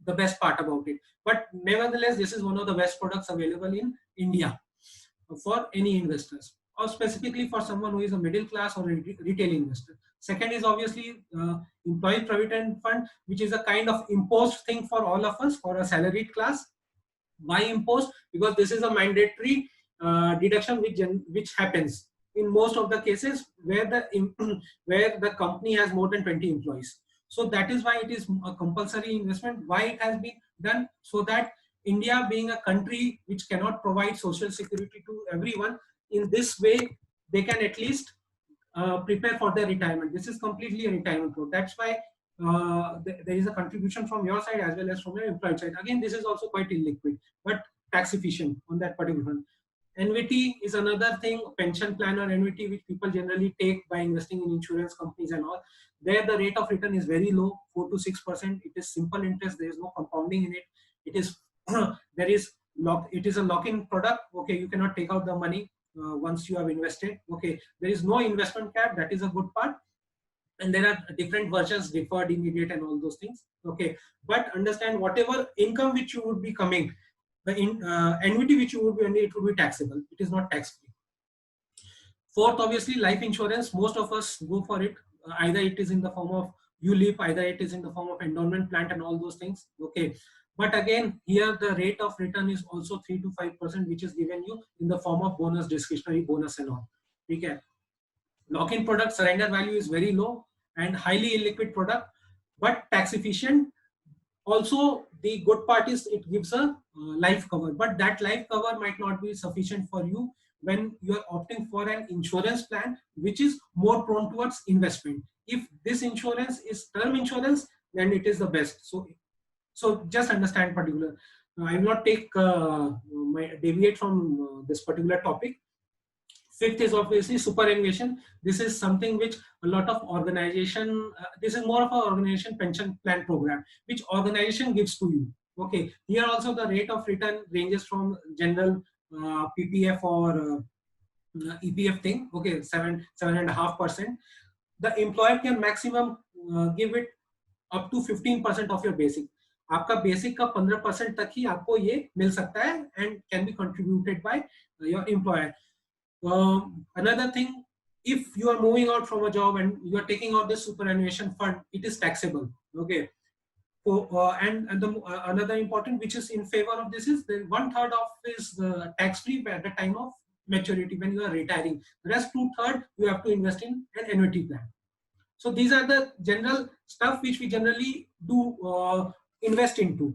S1: The best part about it. But nevertheless, this is one of the best products available in India. for any investors, or specifically for someone who is a middle class or a retail investor. Second is obviously employee provident fund, which is a kind of imposed thing for all of us, for a salaried class. Why imposed? Because this is a mandatory deduction which happens in most of the cases where the where the company has more than 20 employees. So that is why it is a compulsory investment. Why it has been done? So that India, being a country which cannot provide social security to everyone, in this way they can at least prepare for their retirement. This is completely a retirement code. That's why there is a contribution from your side as well as from your employee side. Again, this is also quite illiquid, but tax efficient on that particular fund. NVT is another thing, pension plan or annuity, which people generally take by investing in insurance companies and all. There, the rate of return is very low, 4 to 6%. It is simple interest. There is no compounding in it. It is it is a lock-in product. Okay, you cannot take out the money once you have invested. Okay, there is no investment cap. That is a good part. And there are different versions, deferred, immediate, and all those things. Okay, but understand, whatever income which you would be coming, the annuity which you would be earning, it would be taxable. It is not tax free. Fourth, obviously, life insurance. Most of us go for it. Either it is in the form of ULIP, either it is in the form of endowment plan and all those things. Okay, but again, here the rate of return is also 3 to 5%, which is given you in the form of bonus, discretionary bonus, and all. Okay. Lock-in product, surrender value is very low and highly illiquid product, but tax efficient. Also, the good part is it gives a life cover, but that life cover might not be sufficient for you when you are opting for an insurance plan which is more prone towards investment. If this insurance is term insurance, then it is the best. So just understand particular. I will not take deviate from this particular topic. Fifth is obviously superannuation. This is something which a lot of organization, this is more of an organization pension plan program, which organization gives to you. Okay, here also the rate of return ranges from general PPF or EPF thing. Okay, 7.5%. The employer can maximum give it up to 15% of your basic. आपका basic का 15% तक ही आपको ये मिल सकता है and can be contributed by your employer. Another thing, if you are moving out from a job and you are taking out this superannuation fund, it is taxable. Okay. So, another important which is in favor of this is the 1/3 of is tax-free at the time of maturity when you are retiring. The rest 2/3 you have to invest in an annuity plan. So these are the general stuff which we generally do invest into.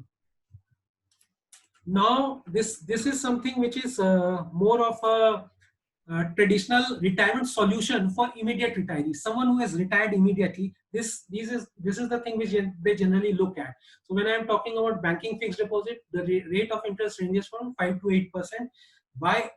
S1: Now this is something which is more of a traditional retirement solution for immediate retirees, someone who has retired immediately. This is the thing which they generally look at. So when I am talking about banking fixed deposit, the rate of interest ranges from 5 to 8%. By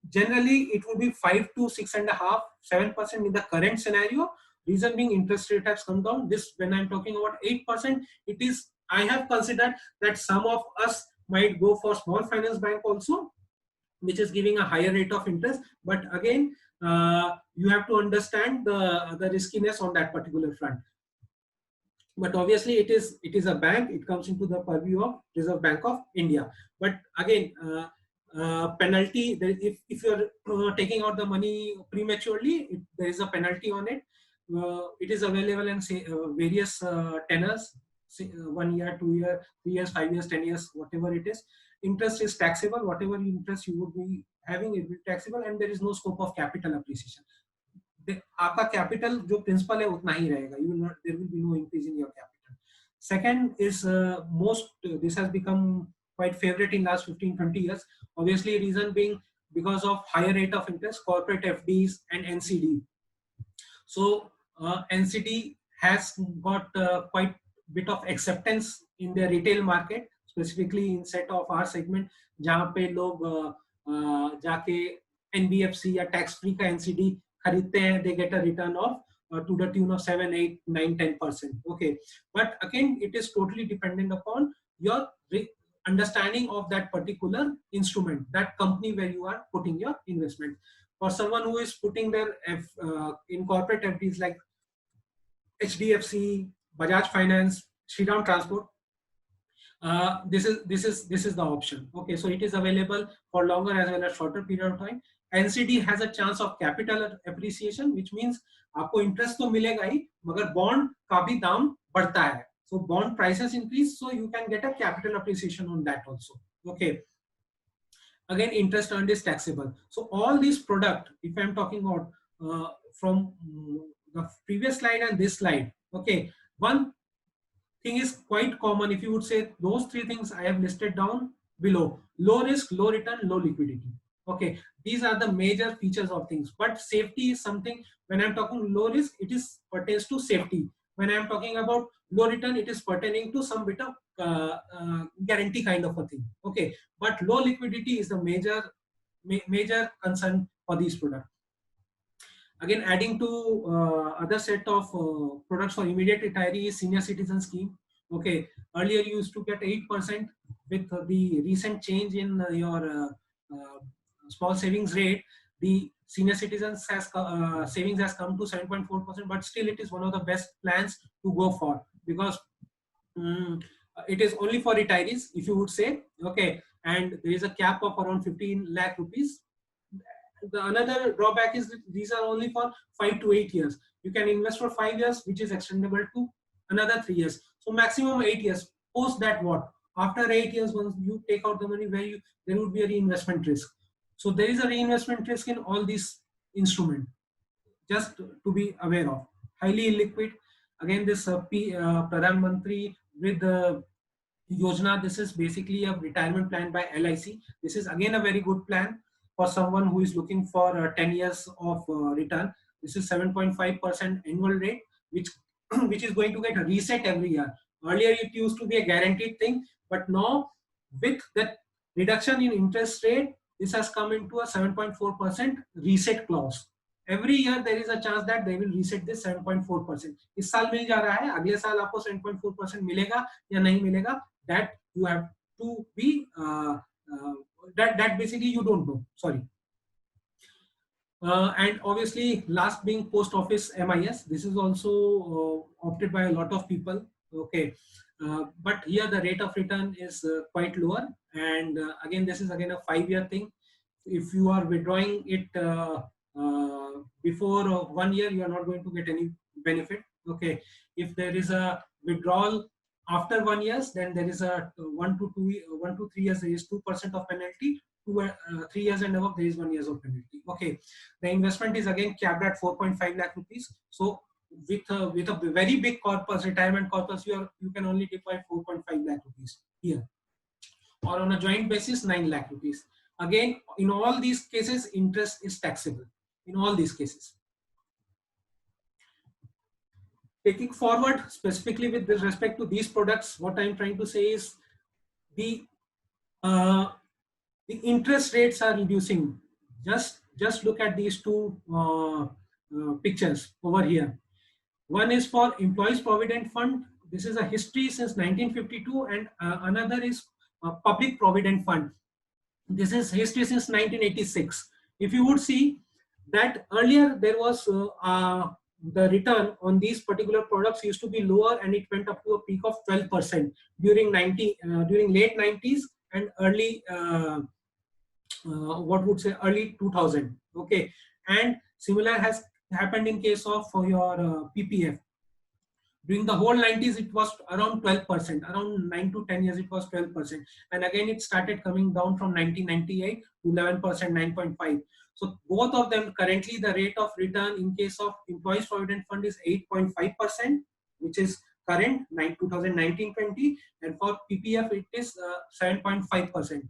S1: generally it would be 5 to 6.5, 7% in the current scenario. Reason being, interest rate has come down. This, when I'm talking about 8%, it is, I have considered that some of us might go for small finance bank also, which is giving a higher rate of interest. But again, you have to understand the riskiness on that particular front. But obviously it is a bank, it comes into the purview of Reserve Bank of India. But again, penalty, if you're taking out the money prematurely, there is a penalty on it. It is available in various tenors, 1 year, 2 year, 3 years, 5 years, 10 years, whatever it is. Interest is taxable. Whatever interest you would be having, it will be taxable, and there is no scope of capital appreciation. आपका capital जो principal है उतना ही रहेगा. There will be no increase in your capital. Second is this has become quite favorite in last 15-20 years. Obviously, reason being because of higher rate of interest, corporate FDs and NCD. So NCD has got quite bit of acceptance in the retail market, specifically in set of our segment, जहाँ पे लोग जाके NBFC या tax free का NCD खरीदते हैं, they get a return of to the tune of 7, 8, 9, 10%. Okay, but again, it is totally dependent upon your understanding of that particular instrument, that company where you are putting your investment. For someone who is putting their in corporate FDs like HDFC, Bajaj Finance, Shriram Transport, This is the option. Okay, so it is available for longer as well as shorter period of time. NCD has a chance of capital appreciation, which means आपको interest तो मिलेगा ही, मगर bond का भी दाम बढ़ता है. So bond prices increase, so you can get a capital appreciation on that also. Okay. Again, interest earned is taxable. So all these product, if I'm talking about from the previous slide and this slide, okay, one thing is quite common. If you would say those three things I have listed down below: low risk, low return, low liquidity. Okay, these are the major features of things. But safety is something. When I'm talking low risk, it is pertains to safety. When I'm talking about low return, it is pertaining to some bit of guarantee kind of a thing. Okay, but low liquidity is the major concern for these products. Again, adding to other set of products for immediate retirees, senior citizen scheme. Okay, earlier you used to get 8%. With the recent change in your small savings rate, the senior citizens savings has come to 7.4%, but still it is one of the best plans to go for, because it is only for retirees, if you would say. Okay, and there is a cap of around 15 lakh rupees. The another drawback is that these are only for 5 to 8 years. You can invest for 5 years, which is extendable to another 3 years. So maximum 8 years. Post that, what? After 8 years, once you take out the money, there would be a reinvestment risk. So there is a reinvestment risk in all these instruments, just to be aware of. Highly illiquid. Again, this Pradhan Mantri with the Yojana, this is basically a retirement plan by LIC. This is again a very good plan for someone who is looking for 10 years of return. This is 7.5% annual rate, which which is going to get a reset every year. Earlier it used to be a guaranteed thing, but now with the reduction in interest rate, this has come into a 7.4% reset clause. Every year there is a chance that they will reset this 7.4%. इस साल मिल जा रहा है, अगले साल आपको 7.4% मिलेगा या नहीं मिलेगा, that you have to be that basically you don't know. Sorry. And obviously, last being post office MIS. This is also opted by a lot of people. Okay, but here the rate of return is quite lower. And again, this is again a 5-year thing. If you are withdrawing it before 1 year, you are not going to get any benefit. Okay, if there is a withdrawal after 1 year, then there is a 1 to 3 years, there is 2% of penalty. 3 years and above, there is 1 year of penalty. Okay, the investment is again capped at 4.5 lakh rupees. So with a very big corpus, retirement corpus, you can only deploy 4.5 lakh rupees here, or on a joint basis 9 lakh rupees. Again, in all these cases, interest is taxable. In all these cases. Taking forward specifically with respect to these products, what I'm trying to say is the interest rates are reducing. Just look at these two pictures over here. One is for Employees Provident Fund. This is a history since 1952, and another is Public Provident Fund. This is history since 1986. If you would see that earlier there was the return on these particular products used to be lower, and it went up to a peak of 12% during late 90s and early early 2000. Okay, and similar has happened in case of your PPF. During the whole 90s, it was around 12%. Around 9 to 10 years, it was 12%. And again, it started coming down from 1998 to 11%, 9.5. So both of them, currently the rate of return in case of Employees Provident Fund is 8.5%, which is current 2019-20, and for PPF it is 7.5%.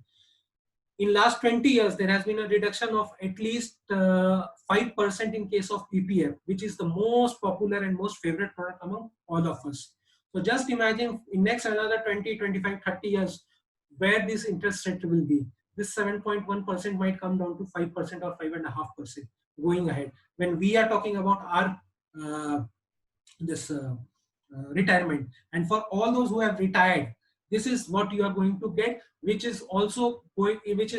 S1: In last 20 years, there has been a reduction of at least 5% in case of PPF, which is the most popular and most favorite product among all of us. So just imagine in next another 20, 25, 30 years, where this interest rate will be. This 7.1% might come down to 5% or 5.5% going ahead. When we are talking about our retirement, and for all those who have retired, this is what you are going to get, which is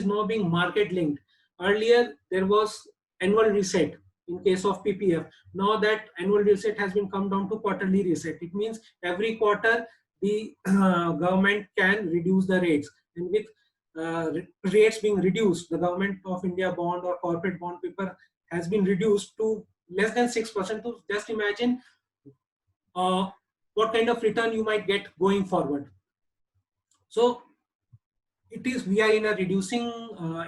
S1: now being market linked. Earlier there was annual reset in case of PPF. Now that annual reset has been come down to quarterly reset. It means every quarter the government can reduce the rates. And with rates being reduced, the government of India bond or corporate bond paper has been reduced to less than 6%. So just imagine uh, what kind of return you might get going forward. So it is, we are in a reducing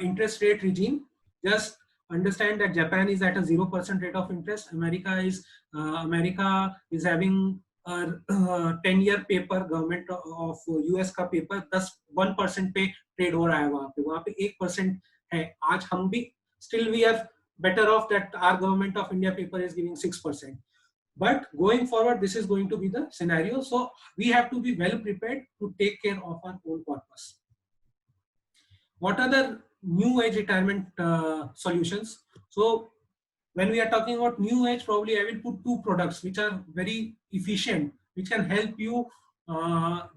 S1: interest rate regime. Just understand that Japan is at a 0% rate of interest. America is having a 10-year paper, government of US का paper 1% पे trade हो रहा है. वहाँ पे 1% है. आज हम भी still we are better off that our government of India paper is giving 6%. But going forward, this is going to be the scenario. So we have to be well prepared to take care of our own corpus. What are the new age retirement solutions? So when we are talking about new age, probably I will put two products which are very efficient, which can help you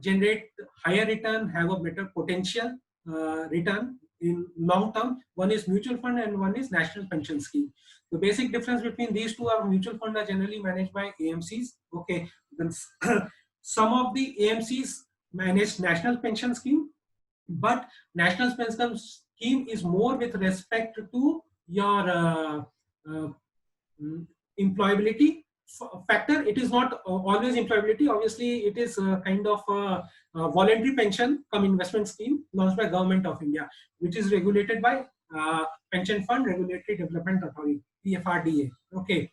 S1: generate higher return, have a better potential return in long term. One is mutual fund and one is national pension scheme. The basic difference between these two are mutual fund are generally managed by AMCs. Okay, then some of the AMCs manage national pension scheme, but national pension scheme is more with respect to your uh, employability factor. It is not always employability. Obviously, it is kind of a voluntary pension cum investment scheme launched by Government of India, which is regulated by Pension Fund Regulatory Development Authority, PFRDA. Okay.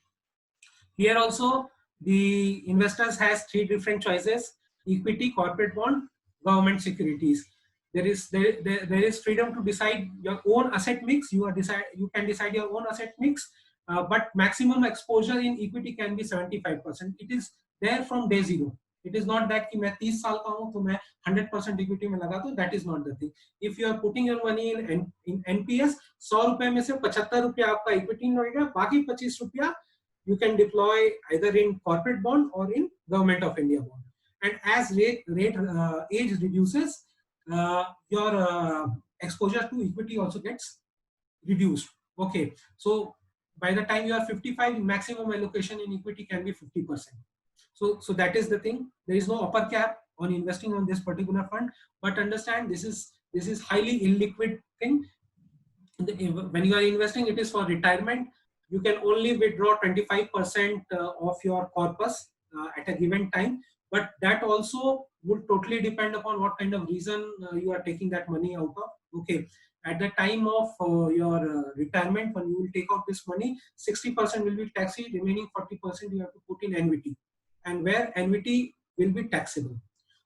S1: Here also, the investors has three different choices: equity, corporate bond, government securities. There is freedom to decide your own asset mix. You can decide your own asset mix, but maximum exposure in equity can be 75%. It is there from day zero. It is not that कि मैं 30 साल का हूँ तो मैं 100% equity में लगा दूँ. That is not the thing. If you are putting your money in NPS, 100 रुपए में से 75 रुपया आपका इक्विटी में होगा, बाकी 25 रुपया you can deploy either in corporate bond or in Government of India bond. And as age reduces, your exposure to equity also gets reduced. Okay, so by the time you are 55, maximum allocation in equity can be 50%. So that is the thing. There is no upper cap on investing on this particular fund, but understand this is highly illiquid thing. When you are investing, it is for retirement. You can only withdraw 25% of your corpus at a given time, but that also would totally depend upon what kind of reason you are taking that money out of. Okay, at the time of your retirement, when you will take out this money, 60% will be tax free, remaining 40% you have to put in NVT, and where NVT will be taxable.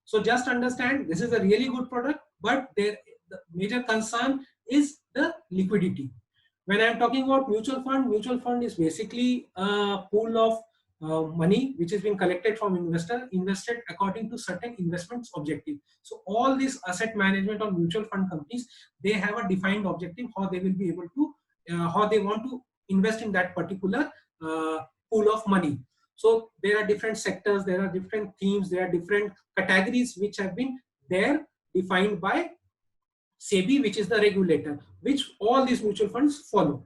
S1: So just understand, this is a really good product, but the major concern is the liquidity. When I'm talking about mutual fund is basically a pool of money which is being collected from investor, invested according to certain investments objective. So all these asset management or mutual fund companies, they have a defined objective how they will be able to, how they want to invest in that particular pool of money. So there are different sectors, there are different themes, there are different categories which have been there defined by SEBI, which is the regulator, which all these mutual funds follow.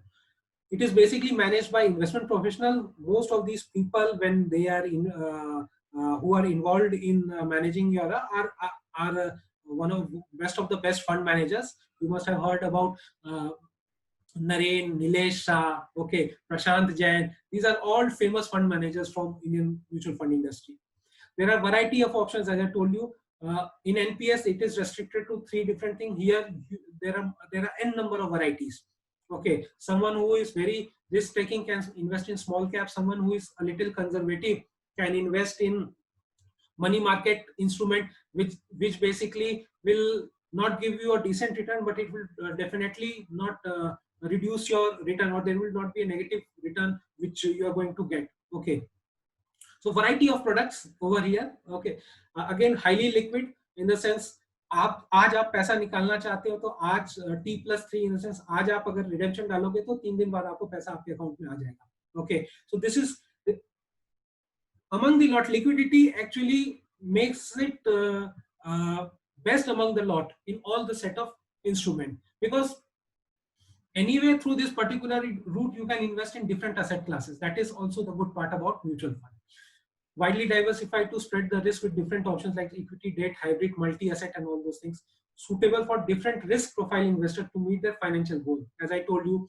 S1: It is basically managed by investment professional. Most of these people, when they are in, who are involved in managing your are one of best of the best fund managers. You must have heard about Naren, Nilesh Shah, okay, Prashant Jain. These are all famous fund managers from Indian mutual fund industry. There are variety of options, as I told you. In NPS, it is restricted to 3 different things. Here, there are n number of varieties. Okay, someone who is very risk taking can invest in small cap. Someone who is a little conservative can invest in money market instrument, which basically will not give you a decent return, but it will definitely not reduce your return, or there will not be a negative return which you are going to get. Okay. So variety of products over here. Okay, again highly liquid in the sense, आप आज आप पैसा निकालना चाहते हो तो आज T+3 in the sense, आज आप अगर redemption डालोगे तो 3 दिन बाद आपको पैसा आपके अकाउंट में आ जाएगा. Okay, so this is among the lot. Liquidity actually makes it best among the lot in all the set of instrument, because anyway through this particular route you can invest in different asset classes. That is also the good part about mutual fund. widely diversified to spread the risk with different options like equity, debt, hybrid, multi-asset, and all those things. Suitable for different risk profile investor to meet their financial goal. As I told you,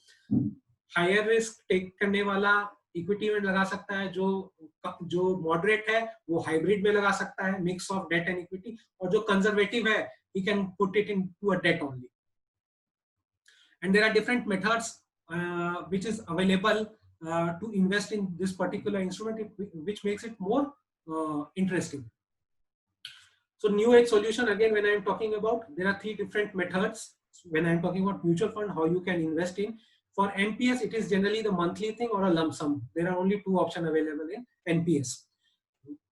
S1: higher risk take करने वाला equity में लगा सकता है, जो moderate है वो hybrid में लगा सकता है, mix of debt and equity, और जो कंजर्वेटिव है he can put it into a debt only. And there are different methods which is available to invest in this particular instrument, which makes it more interesting. So new age solution, again, when I am talking about, there are 3 different methods. When I am talking about mutual fund, how you can invest in. For NPS, it is generally the monthly thing or a lump sum. There are only 2 options available in NPS.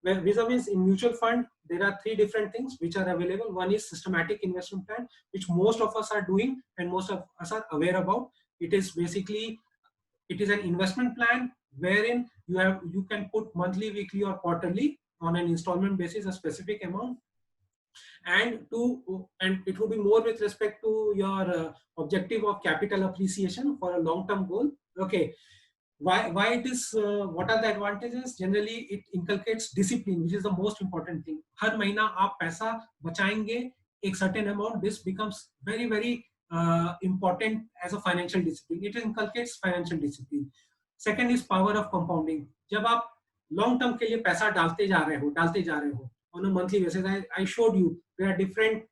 S1: Where vis-a-vis in mutual fund, there are 3 different things which are available. One is systematic investment plan, which most of us are doing and most of us are aware about. It is basically, it is an investment plan wherein you can put monthly, weekly, or quarterly on an installment basis a specific amount, and it will be more with respect to your objective of capital appreciation for a long-term goal. Okay. Why it is, what are the advantages? Generally it inculcates discipline, which is the most important thing. हर महीना आप पैसा बचाएंगे एक certain amount. This becomes very important as a financial discipline. It inculcates financial discipline. Second is power of compounding. जब आप long term के लिए पैसा डालते जा रहे हो on a monthly basis, I showed you there are different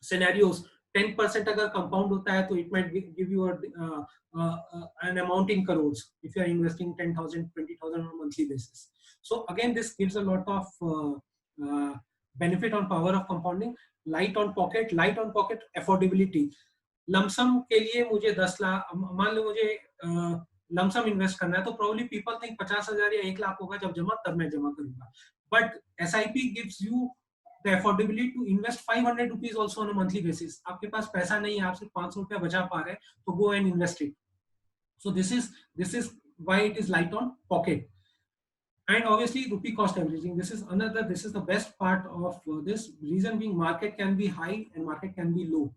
S1: scenarios. 10% अगर compound होता है तो it might give you an amount in crores if you are investing 10,000, 20,000 on a monthly basis. So again, this gives a lot of benefit on power of compounding. Light on pocket affordability. Lump sum के लिए मुझे 10 लाख, मान लो मुझे lump sum invest करना है, तो probably people think 50,000 या 1 लाख होगा जब जमा, तब मैं जमा करूंगा. But SIP gives you the affordability to invest 500 rupees also on a monthly basis. आपके पास पैसा नहीं है, आप सिर्फ 500 रुपया बचा पा रहे हैं, तो go and invest it. So this is why it is light on pocket. And obviously rupee cost averaging. This is the best part of this. Reason being, market can be high and market can be low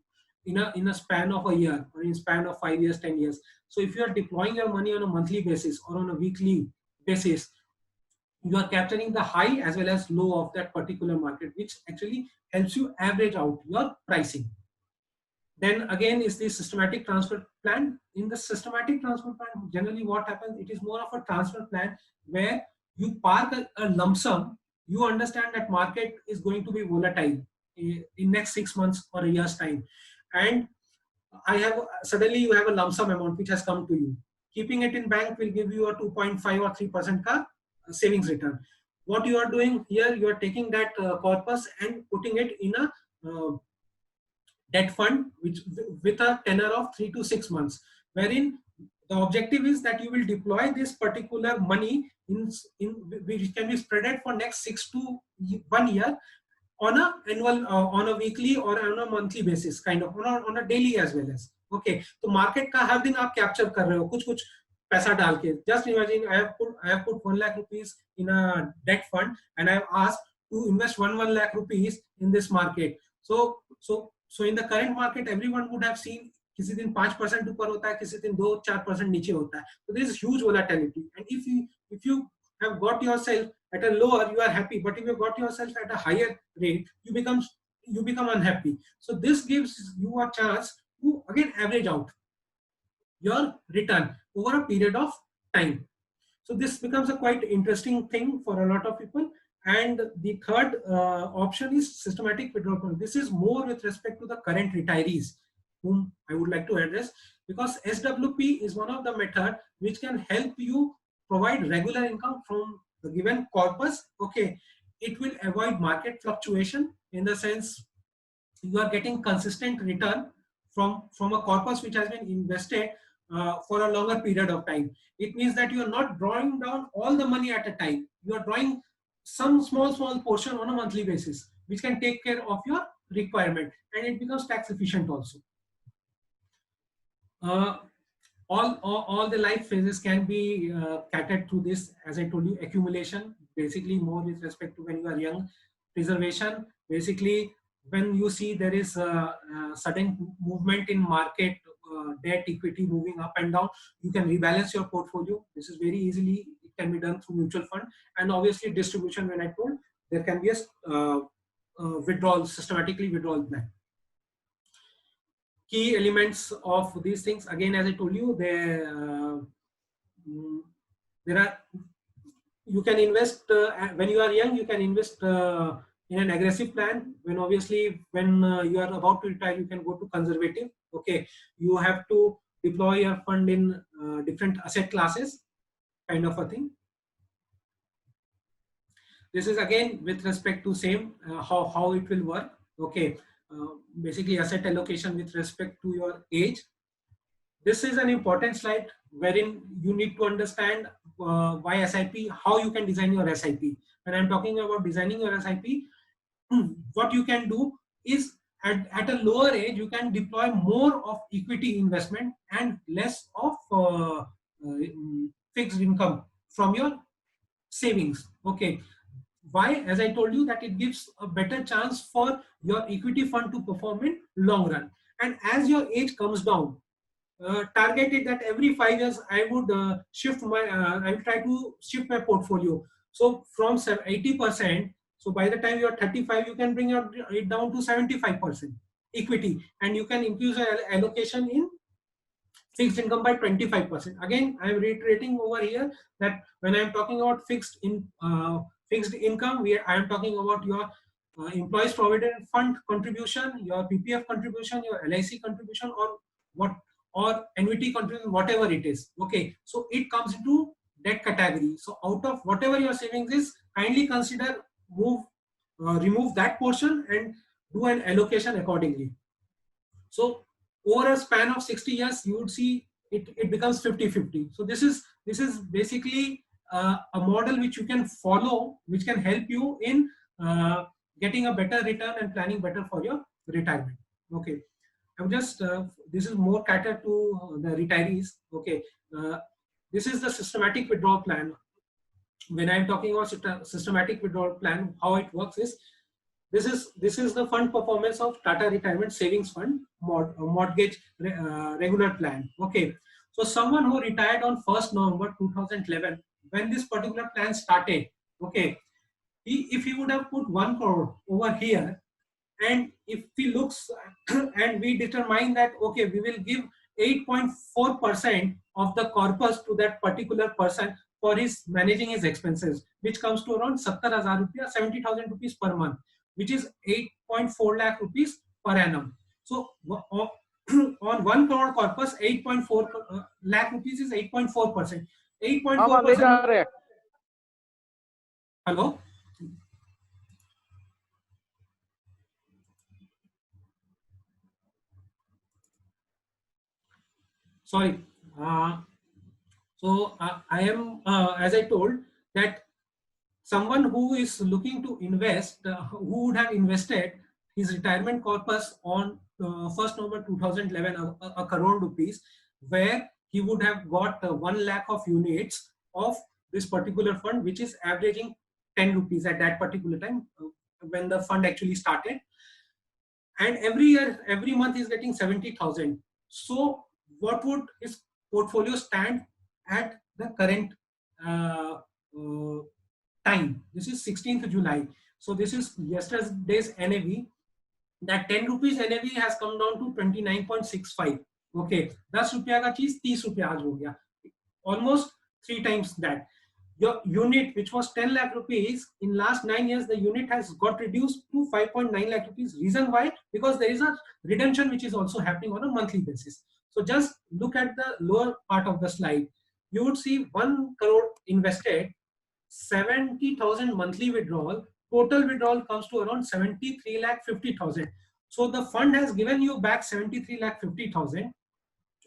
S1: in a span of a year or in a span of 5 years, 10 years. So if you are deploying your money on a monthly basis or on a weekly basis, you are capturing the high as well as low of that particular market, which actually helps you average out your pricing. Then again is the systematic transfer plan. In the systematic transfer plan, generally what happens, it is more of a transfer plan where you park a lump sum. You understand that market is going to be volatile in next 6 months or a year's time, and suddenly you have a lump sum amount which has come to you. Keeping it in bank will give you a 2.5 or 3% ka savings return. What you are doing here, you are taking that corpus and putting it in a debt fund with a tenor of 3 to 6 months, wherein the objective is that you will deploy this particular money which can be spread for next 6 to 1 year on a annual, on a weekly or on a monthly basis, kind of on a daily as well as. Okay, तो market का हर दिन आप capture कर रहे हो कुछ पैसा डाल के. Just imagine I have put 1 lakh rupees in a debt fund and I have asked to invest 1 lakh rupees in this market. So in the current market, everyone would have seen किसी दिन 5% ऊपर होता है, किसी दिन 2-4% नीचे होता है. So there is huge volatility, and if you have got yourself at a lower, you are happy, but if you got yourself at a higher rate, you become unhappy. So this gives you a chance to again average out your return over a period of time. So this becomes a quite interesting thing for a lot of people. And the third option is systematic withdrawal plan. This is more with respect to the current retirees whom I would like to address, because SWP is one of the method which can help you provide regular income from the given corpus. Okay, it will avoid market fluctuation in the sense you are getting consistent return from a corpus which has been invested for a longer period of time. It means that you are not drawing down all the money at a time. You are drawing some small portion on a monthly basis, which can take care of your requirement, and it becomes tax efficient also. All the life phases can be catered through this. As I told you, accumulation, basically more with respect to when you are young. Preservation, basically when you see there is a sudden movement in market, debt, equity moving up and down, you can rebalance your portfolio. This is very easily, it can be done through mutual fund, and obviously distribution, when I told, there can be a withdrawal, systematically withdrawal plan. Key elements of these things, again, as I told you, there are, you can invest when you are young, you can invest in an aggressive plan. When obviously when you are about to retire, you can go to conservative. Okay, you have to deploy your fund in different asset classes, kind of a thing. This is again with respect to same how it will work. Okay, basically asset allocation with respect to your age. This is an important slide wherein you need to understand why SIP, how you can design your SIP. When I'm talking about designing your SIP, what you can do is at a lower age, you can deploy more of equity investment and less of fixed income from your savings. Okay. Why? As I told you, that it gives a better chance for your equity fund to perform in long run. And as your age comes down, targeted that every 5 years I would shift my, I will try to shift my portfolio. So from 80%, so by the time you are 35, you can bring it down to 75% equity, and you can increase your allocation in fixed income by 25%. Again, I am reiterating over here that when I am talking about fixed income, I am talking about your employees provident fund contribution, your PPF contribution, your LIC contribution, or annuity contribution, whatever it is. Okay, so it comes into that category. So out of whatever your savings is, kindly consider remove that portion and do an allocation accordingly. So over a span of 60 years, you would see it becomes 50-50. So this is basically a model which you can follow, which can help you in getting a better return and planning better for your retirement. Okay, I'm just this is more catered to the retirees. Okay, this is the systematic withdrawal plan. When I'm talking about systematic withdrawal plan, how it works is, this is the fund performance of Tata Retirement Savings Fund mortgage regular plan. Okay, so someone who retired on 1st November 2011, when this particular plan started, okay, if he would have put 1 crore over here, and if he looks and we determine that, okay, we will give 8.4% of the corpus to that particular person for his managing his expenses, which comes to around 70,000 rupees, 70,000 rupees per month, which is 8.4 lakh rupees per annum. So on 1 crore corpus, 8.4 lakh rupees is 8.4%. 8.4%. Hello? Sorry. So I am, as I told, that someone who is looking to invest, who would have invested his retirement corpus on 1st November 2011, a crore rupees, where he would have got 1 lakh of units of this particular fund, which is averaging 10 rupees at that particular time when the fund actually started. And every year, every month is getting 70,000. So what would his portfolio stand at the current time? This is 16th July. So this is yesterday's NAV. That 10 rupees NAV has come down to 29.65. Okay, 10 रुपया का चीज 30 रुपया आज हो गया, almost 3 times that. Your unit, which was 10 lakh rupees, in last 9 years, the unit has got reduced to 5.9 lakh rupees. Reason why? Because there is a redemption which is also happening on a monthly basis. So just look at the lower part of the slide. You would see 1 crore invested, 70,000 monthly withdrawal. Total withdrawal comes to around 73 lakh 50,000. So the fund has given you back 73 lakh 50,000,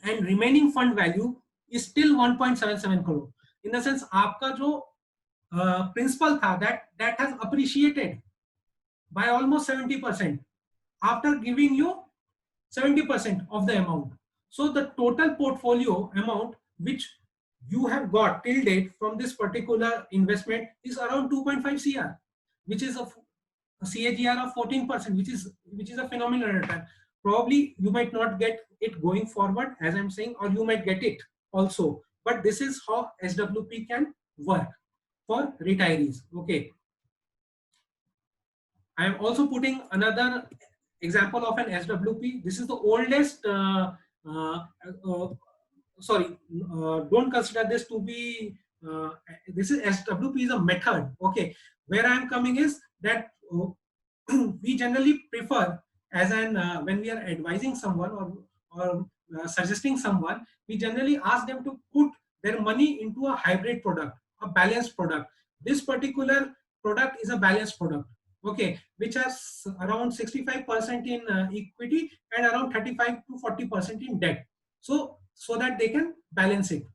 S1: and remaining fund value is still 1.77 crore. In the sense, आपका जो principal था, that has appreciated by almost 70% after giving you 70% of the amount. So the total portfolio amount which you have got till date from this particular investment is around 2.5 CR, which is a CAGR of 14%, which is a phenomenal return. Probably you might not get it going forward, as I'm saying, or you might get it also. But this is how SWP can work for retirees. Okay, I am also putting another example of an SWP. This is the oldest. Uh, uh, Sorry, don't consider this to be. This is SWP is a method. Okay, where I am coming is that we generally prefer as an when we are advising someone or suggesting someone, we generally ask them to put their money into a hybrid product, a balanced product. This particular product is a balanced product, okay, which has around 65% in equity and around 35 to 40% in debt, so that they can balance it.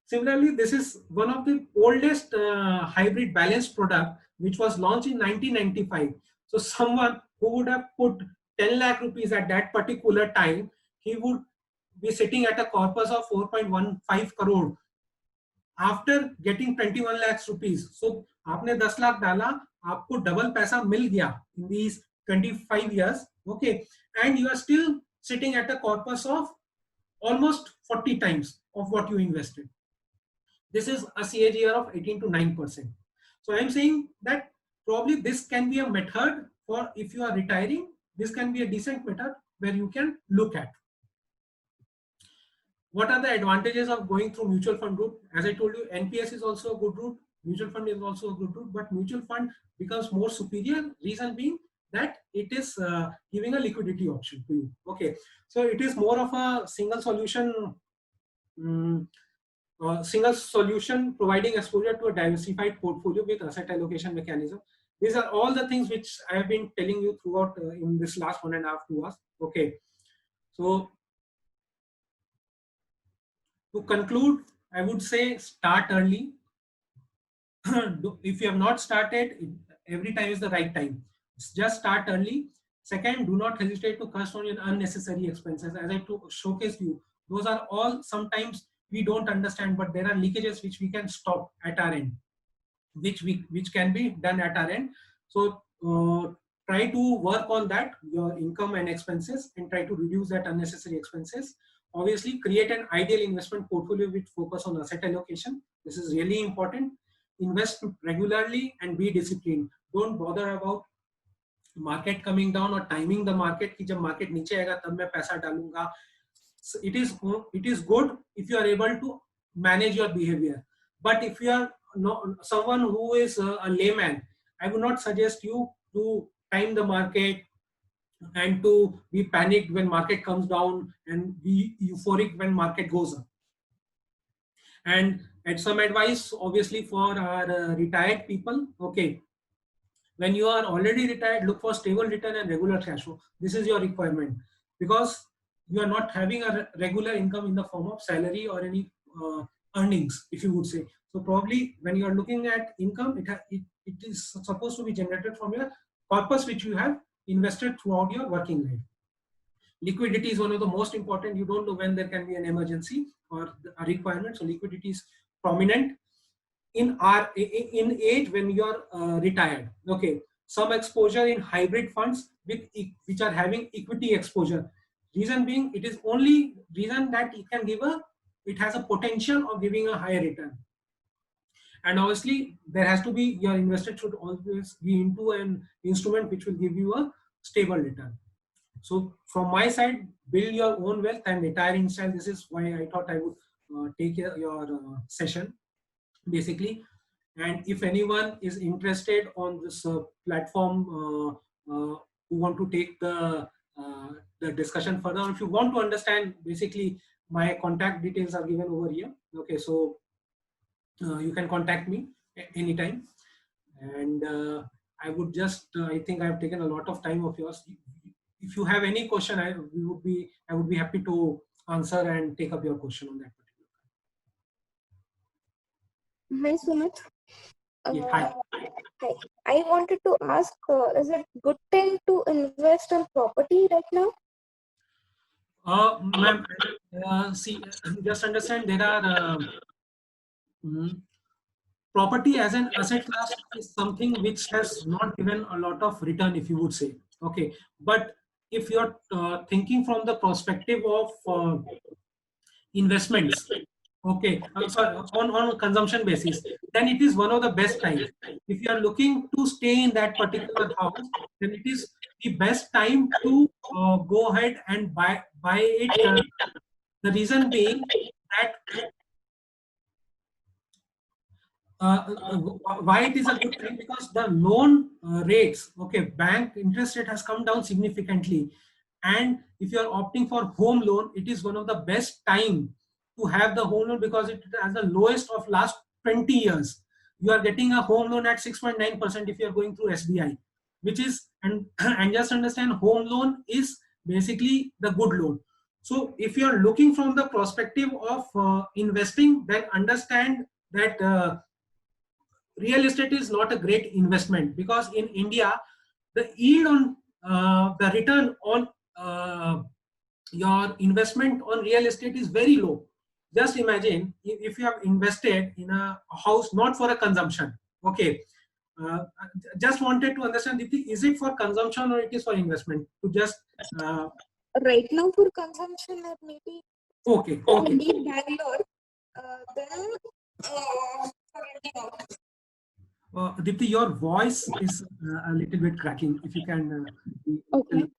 S1: Similarly, this is one of the oldest hybrid balanced product which was launched in 1995. So someone who would have put 10 lakh rupees at that particular time, he would be sitting at a corpus of 4.15 crore after getting 21 lakhs rupees. So आपने 10 लाख डाला, आपको double पैसा मिल गया in these 25 years, okay, and you are still sitting at a corpus of almost 40 times of what you invested. This is a CAGR of 18 to 9%. So I'm saying that probably this can be a method for if you are retiring, this can be a decent method where you can look at. What are the advantages of going through mutual fund route? As I told you, NPS is also a good route. Mutual fund is also a good route, but mutual fund becomes more superior. Reason being that it is giving a liquidity option to you. Okay, so it is more of a single solution. Single solution providing exposure to a diversified portfolio with asset allocation mechanism. These are all the things which I have been telling you throughout in this last 1.5 to 2 hours. Okay, so to conclude, I would say start early. If you have not started, every time is the right time. Just start early. Second, do not hesitate to cut on your unnecessary expenses. As I showcased you, those are all sometimes we don't understand, but there are leakages which we can stop at our end, which can be done at our end. So try to work on that, your income and expenses, and try to reduce that unnecessary expenses. Obviously, create an ideal investment portfolio with focus on asset allocation. This is really important. Invest regularly and be disciplined. Don't bother about market coming down or timing the market कि जब market नीचे आएगा तब मैं पैसा डालूंगा. So it is good if you are able to manage your behavior. But if you are someone who is a layman, I would not suggest you to time the market and to be panicked when market comes down and be euphoric when market goes up. And some advice obviously for our retired people. Okay, when you are already retired, look for stable return and regular cash flow. This is your requirement, because you are not having a regular income in the form of salary or any earnings, if you would say. So probably when you are looking at income, it is supposed to be generated from your corpus which you have invested throughout your working life. Liquidity is one of the most important. You don't know when there can be an emergency or a requirement, so liquidity is prominent in age when you are retired. Okay, some exposure in hybrid funds which are having equity exposure. Reason being, it is only reason that it has a potential of giving a higher return. And obviously there has to be, your investor should always be into an instrument which will give you a stable return. So from my side, build your own wealth and retiring style. This is why I thought I would take your session basically. And if anyone is interested on this platform who want to take the discussion further, if you want to understand, basically my contact details are given over here. Okay, so you can contact me anytime. And I would just I think I have taken a lot of time of yours. If you have any question, I would be happy to answer and take up your question on that particular.
S2: Hi, Sumit.
S1: Yeah, hi.
S2: Hi. I wanted to ask, is it good time to invest in property right now?
S1: Ma'am, see, just understand there are property as an asset class is something which has not given a lot of return, if you would say. Okay, but if you're thinking from the perspective of investments, Okay, sorry, on consumption basis, then it is one of the best times. If you are looking to stay in that particular house, then it is the best time to go ahead and buy it. The reason being that why it is a good time, because the loan rates, okay, bank interest rate has come down significantly, and if you are opting for home loan, it is one of the best time to have the home loan, because it has the lowest of last 20 years. You are getting a home loan at 6.9% if you are going through SBI, which is, and just understand, home loan is basically the good loan. So if you are looking from the perspective of investing, then understand that real estate is not a great investment, because in India, the yield on the return on your investment on real estate is very low. Just imagine if you have invested in a house not for a consumption. Okay. Just wanted to understand, Deepti, is it for consumption or it is for investment? To just uh,
S2: Right now for consumption, or maybe
S1: okay, okay.
S2: leave Bangalore, then for renting out.
S1: Deepti, your voice is a little bit cracking. If you can, be
S2: Okay.
S1: little-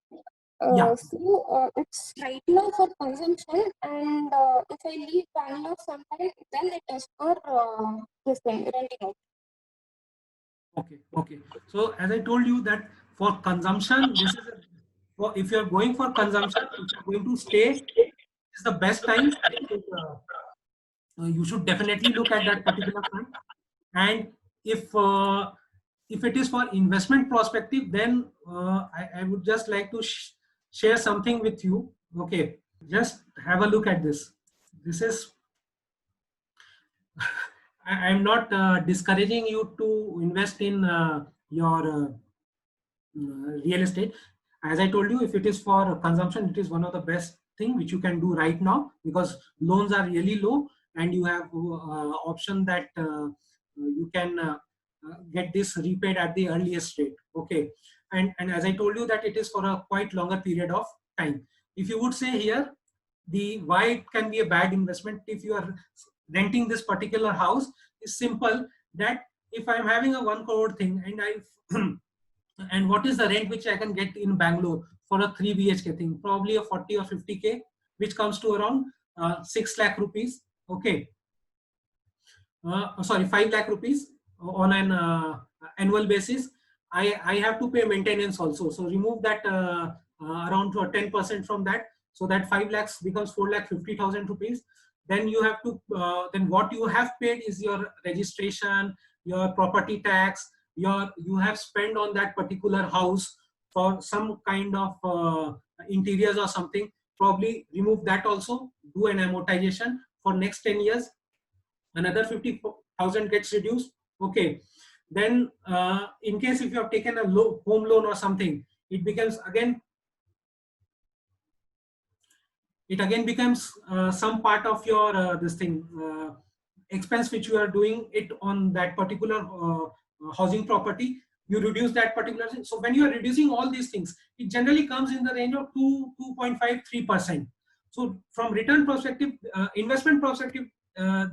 S1: yeah.
S2: So it's right now for consumption, and if I leave Bangalore sometime, then it is for this thing, renting out.
S1: Okay, okay. So as I told you that for consumption, this is for, if you are going for consumption, if you are going to stay, is the best time. You should definitely look at that particular front. And if it is for investment perspective, then I would just like to share something with you. Okay, just have a look at this. This is, I'm not discouraging you to invest in your real estate. As I told you, if it is for consumption, it is one of the best thing which you can do right now, because loans are really low, and you have option that you can get this repaid at the earliest rate. Okay, and as I told you that it is for a quite longer period of time. If you would say here, the why it can be a bad investment if you are renting this particular house, is simple, that if I'm having a 1 crore thing, and I and what is the rent which I can get in Bangalore for a 3 BHK thing? Probably a 40 or 50K, which comes to around 6 lakh rupees. Okay. Sorry, 5 lakh rupees on an annual basis. I have to pay maintenance also. So remove that around 10% from that. So that 5 lakhs becomes 4 lakh 50,000 rupees. Then you have to, then what you have paid is your registration, your property tax, you have spent on that particular house for some kind of interiors or something. Probably remove that also, do an amortization for next 10 years, another 50,000 gets reduced. Okay, then in case if you have taken a home loan or something, it becomes again, it again becomes some part of your this thing expense which you are doing it on that particular housing property. You reduce that particular thing. So when you are reducing all these things, it generally comes in the range of 2.53%. So from return perspective, investment perspective,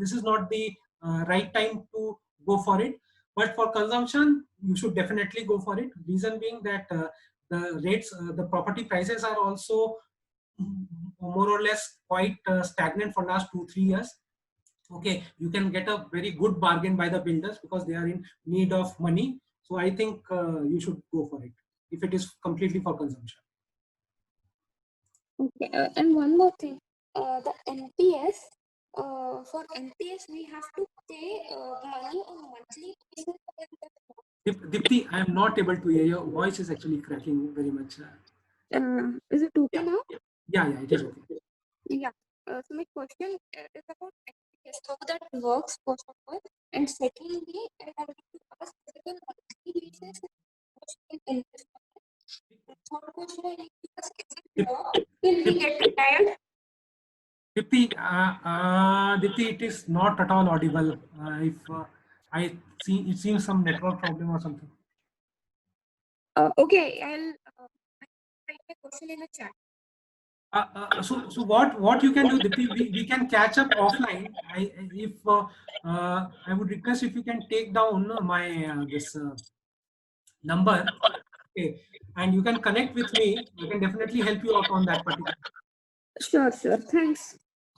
S1: this is not the right time to go for it. But for consumption, you should definitely go for it. Reason being that the rates, the property prices are also more or less quite stagnant for last 2-3 years. Okay, you can get a very good bargain by the builders because they are in need of money. So I think you should go for it if it is completely for consumption.
S2: Okay, and one more thing, the NPS. For NPS, we have to pay money on monthly basis.
S1: Dipti, I am not able to hear, your voice is actually cracking very much.
S2: Is it okay
S1: Yeah,
S2: now?
S1: yeah, it is okay.
S2: Yeah. So my question is about NPS, how that works, first of all, and secondly, I wanted to ask whether monthly basis is interest. Third question I need to ask, is it law till we get retired?
S1: Dipti, it is not at all audible. If I see, it seems some network problem or something.
S2: Okay, I'll write my question in the chat.
S1: So what you can do, Dipti, we can catch up offline. If I would request if you can take down my this number, okay, and you can connect with me. I can definitely help you out on that particular.
S2: Sure, sure. Thanks.